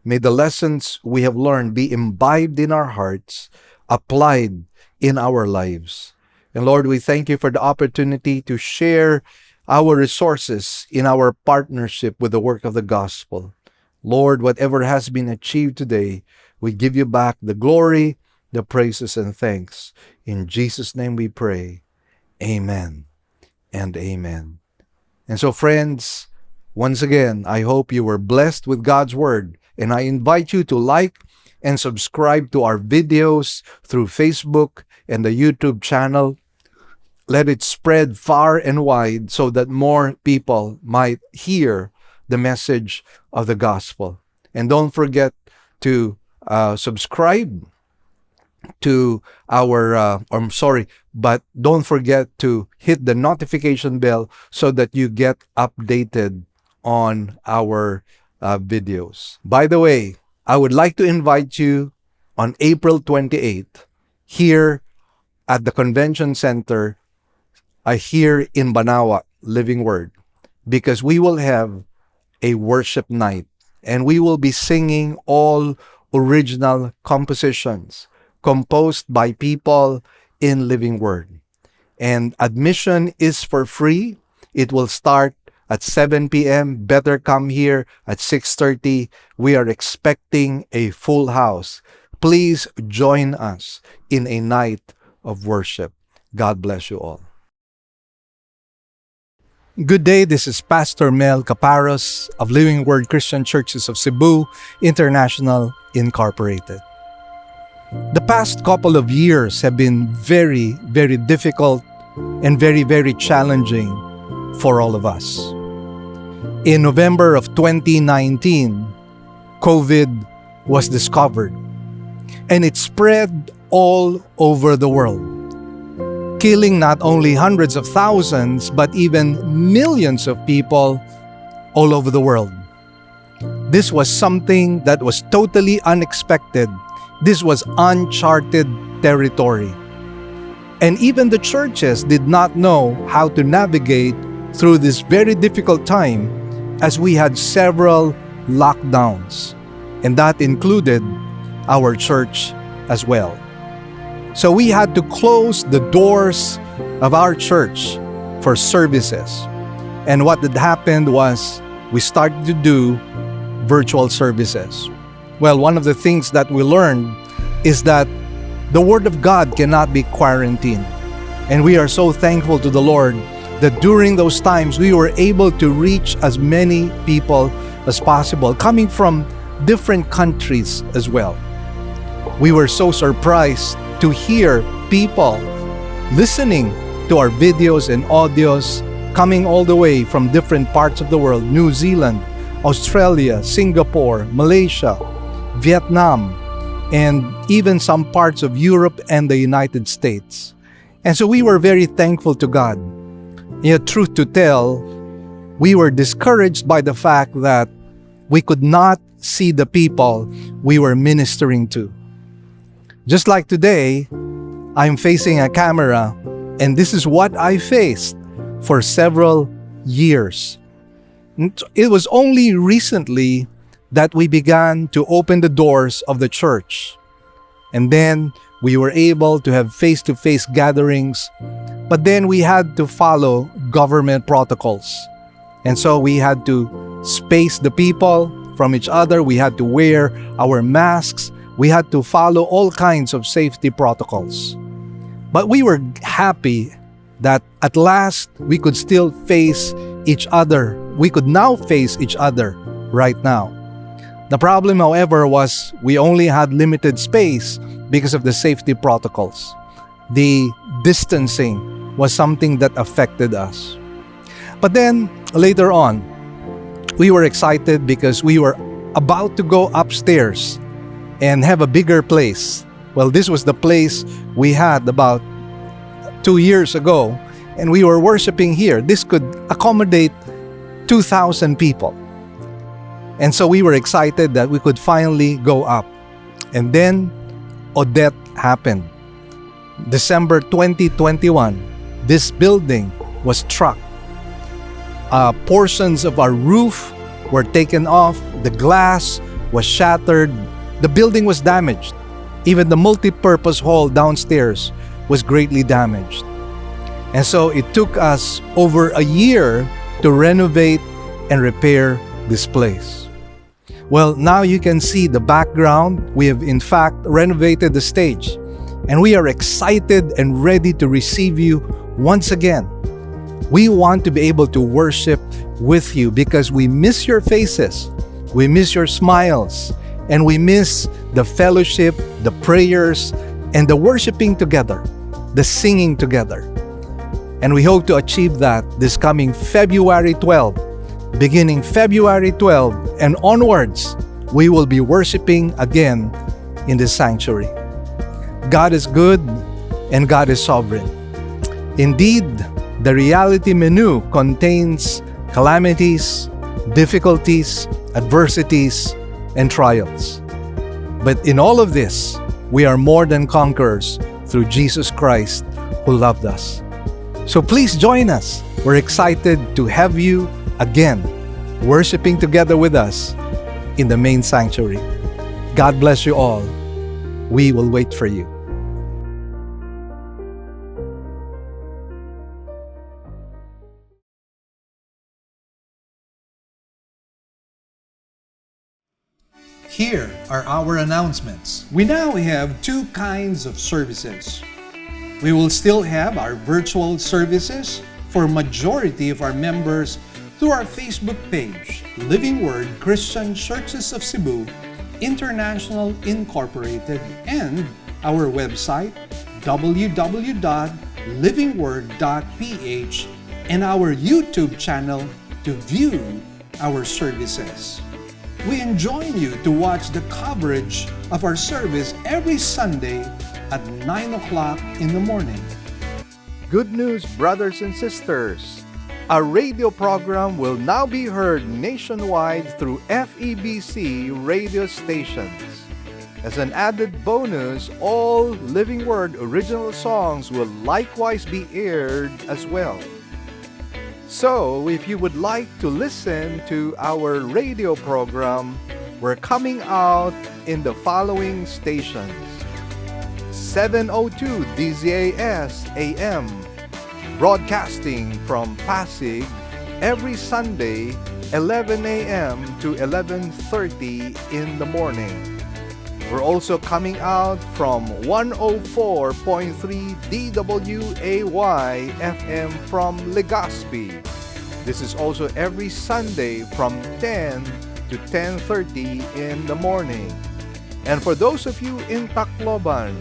may the lessons we have learned be imbibed in our hearts, applied in our lives. And Lord, we thank you for the opportunity to share our resources in our partnership with the work of the gospel. Lord, whatever has been achieved today, we give you back the glory, the praises, and thanks. In Jesus' name we pray. Amen and amen. And so, friends, once again, I hope you were blessed with God's word. And I invite you to like and subscribe to our videos through Facebook and the YouTube channel. Let it spread far and wide so that more people might hear the message of the gospel. And don't forget to subscribe to our, but don't forget to hit the notification bell so that you get updated on our videos. By the way, I would like to invite you on April 28th here at the Convention Center here in Banawa, Living Word, because we will have a worship night and we will be singing all original compositions composed by people in Living Word. And admission is for free. It will start at 7 p.m. Better come here at 6:30. We are expecting a full house. Please join us in a night of worship. God bless you all. Good day, this is Pastor Mel Caparros of Living Word Christian Churches of Cebu International Incorporated. The past couple of years have been very, very difficult and very, very challenging for all of us. In November of 2019, COVID was discovered and it spread all over the world, killing not only hundreds of thousands, but even millions of people all over the world. This was something that was totally unexpected. This was uncharted territory. And even the churches did not know how to navigate through this very difficult time, as we had several lockdowns. And that included our church as well. So we had to close the doors of our church for services. And what had happened was we started to do virtual services. Well, one of the things that we learned is that the Word of God cannot be quarantined. And we are so thankful to the Lord that during those times we were able to reach as many people as possible, coming from different countries as well. We were so surprised to hear people listening to our videos and audios coming all the way from different parts of the world: New Zealand, Australia, Singapore, Malaysia, Vietnam, and even some parts of Europe and the United States. And so we were very thankful to God. Yet, truth to tell, we were discouraged by the fact that we could not see the people we were ministering to. Just like today, I'm facing a camera, and this is what I faced for several years. It was only recently that we began to open the doors of the church. And then we were able to have face-to-face gatherings, but then we had to follow government protocols. And so we had to space the people from each other. We had to wear our masks. We had to follow all kinds of safety protocols. But we were happy that at last we could still face each other. We could now face each other right now. The problem, however, was we only had limited space because of the safety protocols. The distancing was something that affected us. But then, later on, we were excited because we were about to go upstairs and have a bigger place. Well, this was the place we had about 2 years ago, and we were worshiping here. This could accommodate 2,000 people. And so we were excited that we could finally go up. And then Odette happened. December 2021, this building was struck. Portions of our roof were taken off. The glass was shattered. The building was damaged. Even the multi-purpose hall downstairs was greatly damaged. And so it took us over a year to renovate and repair this place. Well, now you can see the background. We have in fact renovated the stage, and we are excited and ready to receive you once again. We want to be able to worship with you because we miss your faces, we miss your smiles, and we miss the fellowship, the prayers, and the worshiping together, the singing together. And we hope to achieve that this coming February 12. Beginning February 12 and onwards, we will be worshiping again in the sanctuary. God is good and God is sovereign. Indeed, the reality menu contains calamities, difficulties, adversities, and trials. But in all of this, we are more than conquerors through Jesus Christ who loved us. So please join us. We're excited to have you again worshiping together with us in the main sanctuary. God bless you all. We will wait for you. Here are our announcements. We now have two kinds of services. We will still have our virtual services for majority of our members through our Facebook page, Living Word Christian Churches of Cebu International Incorporated, and our website, www.livingword.ph, and our YouTube channel to view our services. We enjoin you to watch the coverage of our service every Sunday at 9 o'clock in the morning. Good news, brothers and sisters! Our radio program will now be heard nationwide through FEBC radio stations. As an added bonus, all Living Word original songs will likewise be aired as well. So, if you would like to listen to our radio program, we're coming out in the following stations. 702 DZAS AM, broadcasting from Pasig every Sunday, 11 a.m. to 11:30 in the morning. We're also coming out from 104.3 DWAY FM from Legazpi. This is also every Sunday from 10 to 10:30 in the morning. And for those of you in Tacloban,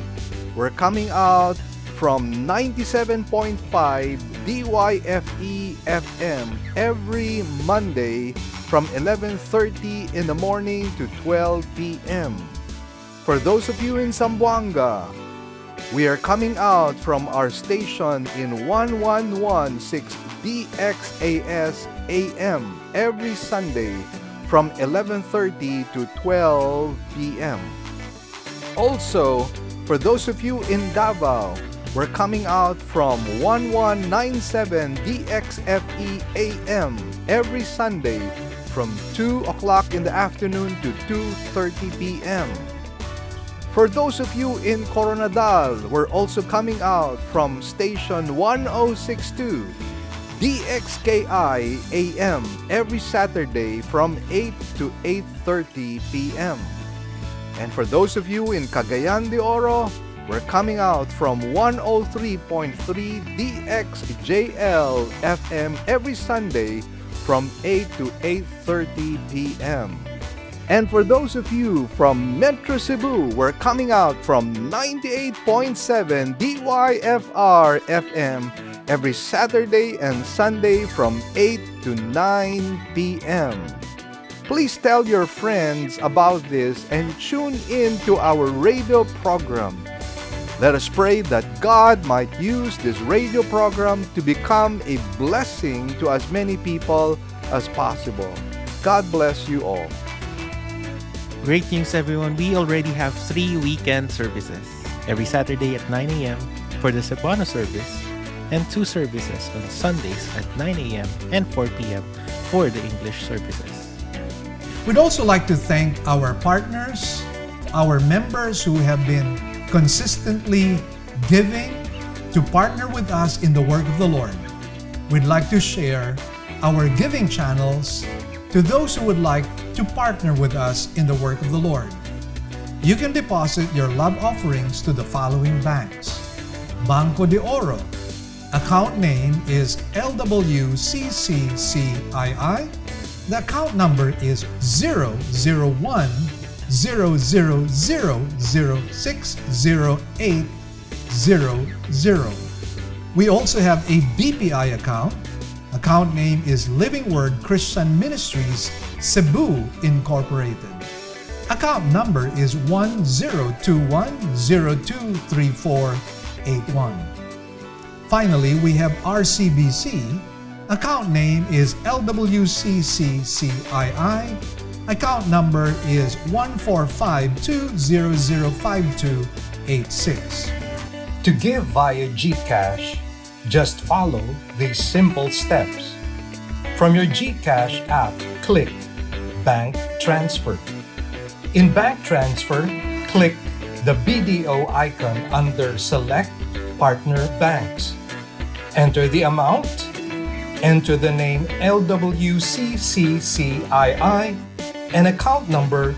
we're coming out from 97.5 DYFE FM every Monday from 11:30 in the morning to 12 p.m. For those of you in Zamboanga, we are coming out from our station in 1116 DXAS AM every Sunday from 11:30 to 12 p.m. Also, for those of you in Davao, we're coming out from 1197 DXFE AM every Sunday from 2 o'clock in the afternoon to 2:30 p.m. For those of you in Coronadal, we're also coming out from station 1062 DXKI AM every Saturday from 8 to 8:30 p.m. And for those of you in Cagayan de Oro, we're coming out from 103.3 DXJL FM every Sunday from 8 to 8:30 p.m. And for those of you from Metro Cebu, we're coming out from 98.7 DYFR FM every Saturday and Sunday from 8 to 9 p.m. Please tell your friends about this and tune in to our radio program. Let us pray that God might use this radio program to become a blessing to as many people as possible. God bless you all.
Great news, everyone. We already have 3 weekend services. Every Saturday at 9 a.m. for the Cebuano service and 2 services on Sundays at 9 a.m. and 4 p.m. for the English services.
We'd also like to thank our partners, our members who have been consistently giving to partner with us in the work of the Lord. We'd like to share our giving channels to those who would like to partner with us in the work of the Lord. You can deposit your love offerings to the following banks. Banco de Oro. Account name is LWCCCII. The account number is 001-000-60800. We also have a BPI account. Account name is Living Word Christian Ministries, Cebu Incorporated. Account number is 1021023481. Finally, we have RCBC. Account name is LWCCCII. Account number is 14520052886.
To give via GCash, just follow these simple steps. From your GCash app, click Bank Transfer. In Bank Transfer, click the BDO icon under Select Partner Banks. Enter the amount. Enter the name LWCCCII and account number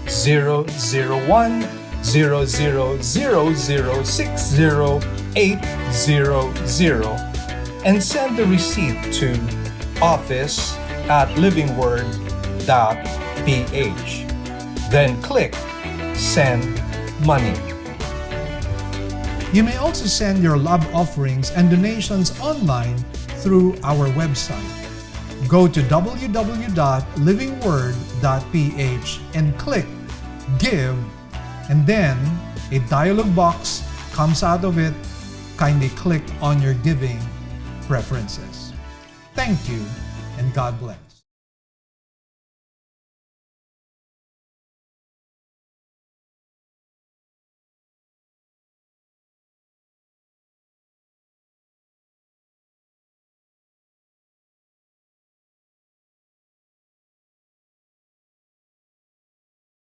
001-000-60800 and send the receipt to office@livingword.ph. Then click Send Money.
You may also send your love offerings and donations online through our website. Go to www.livingword.ph and click Give, and then a dialog box comes out of it. Kindly click on your giving preferences. Thank you, and God bless.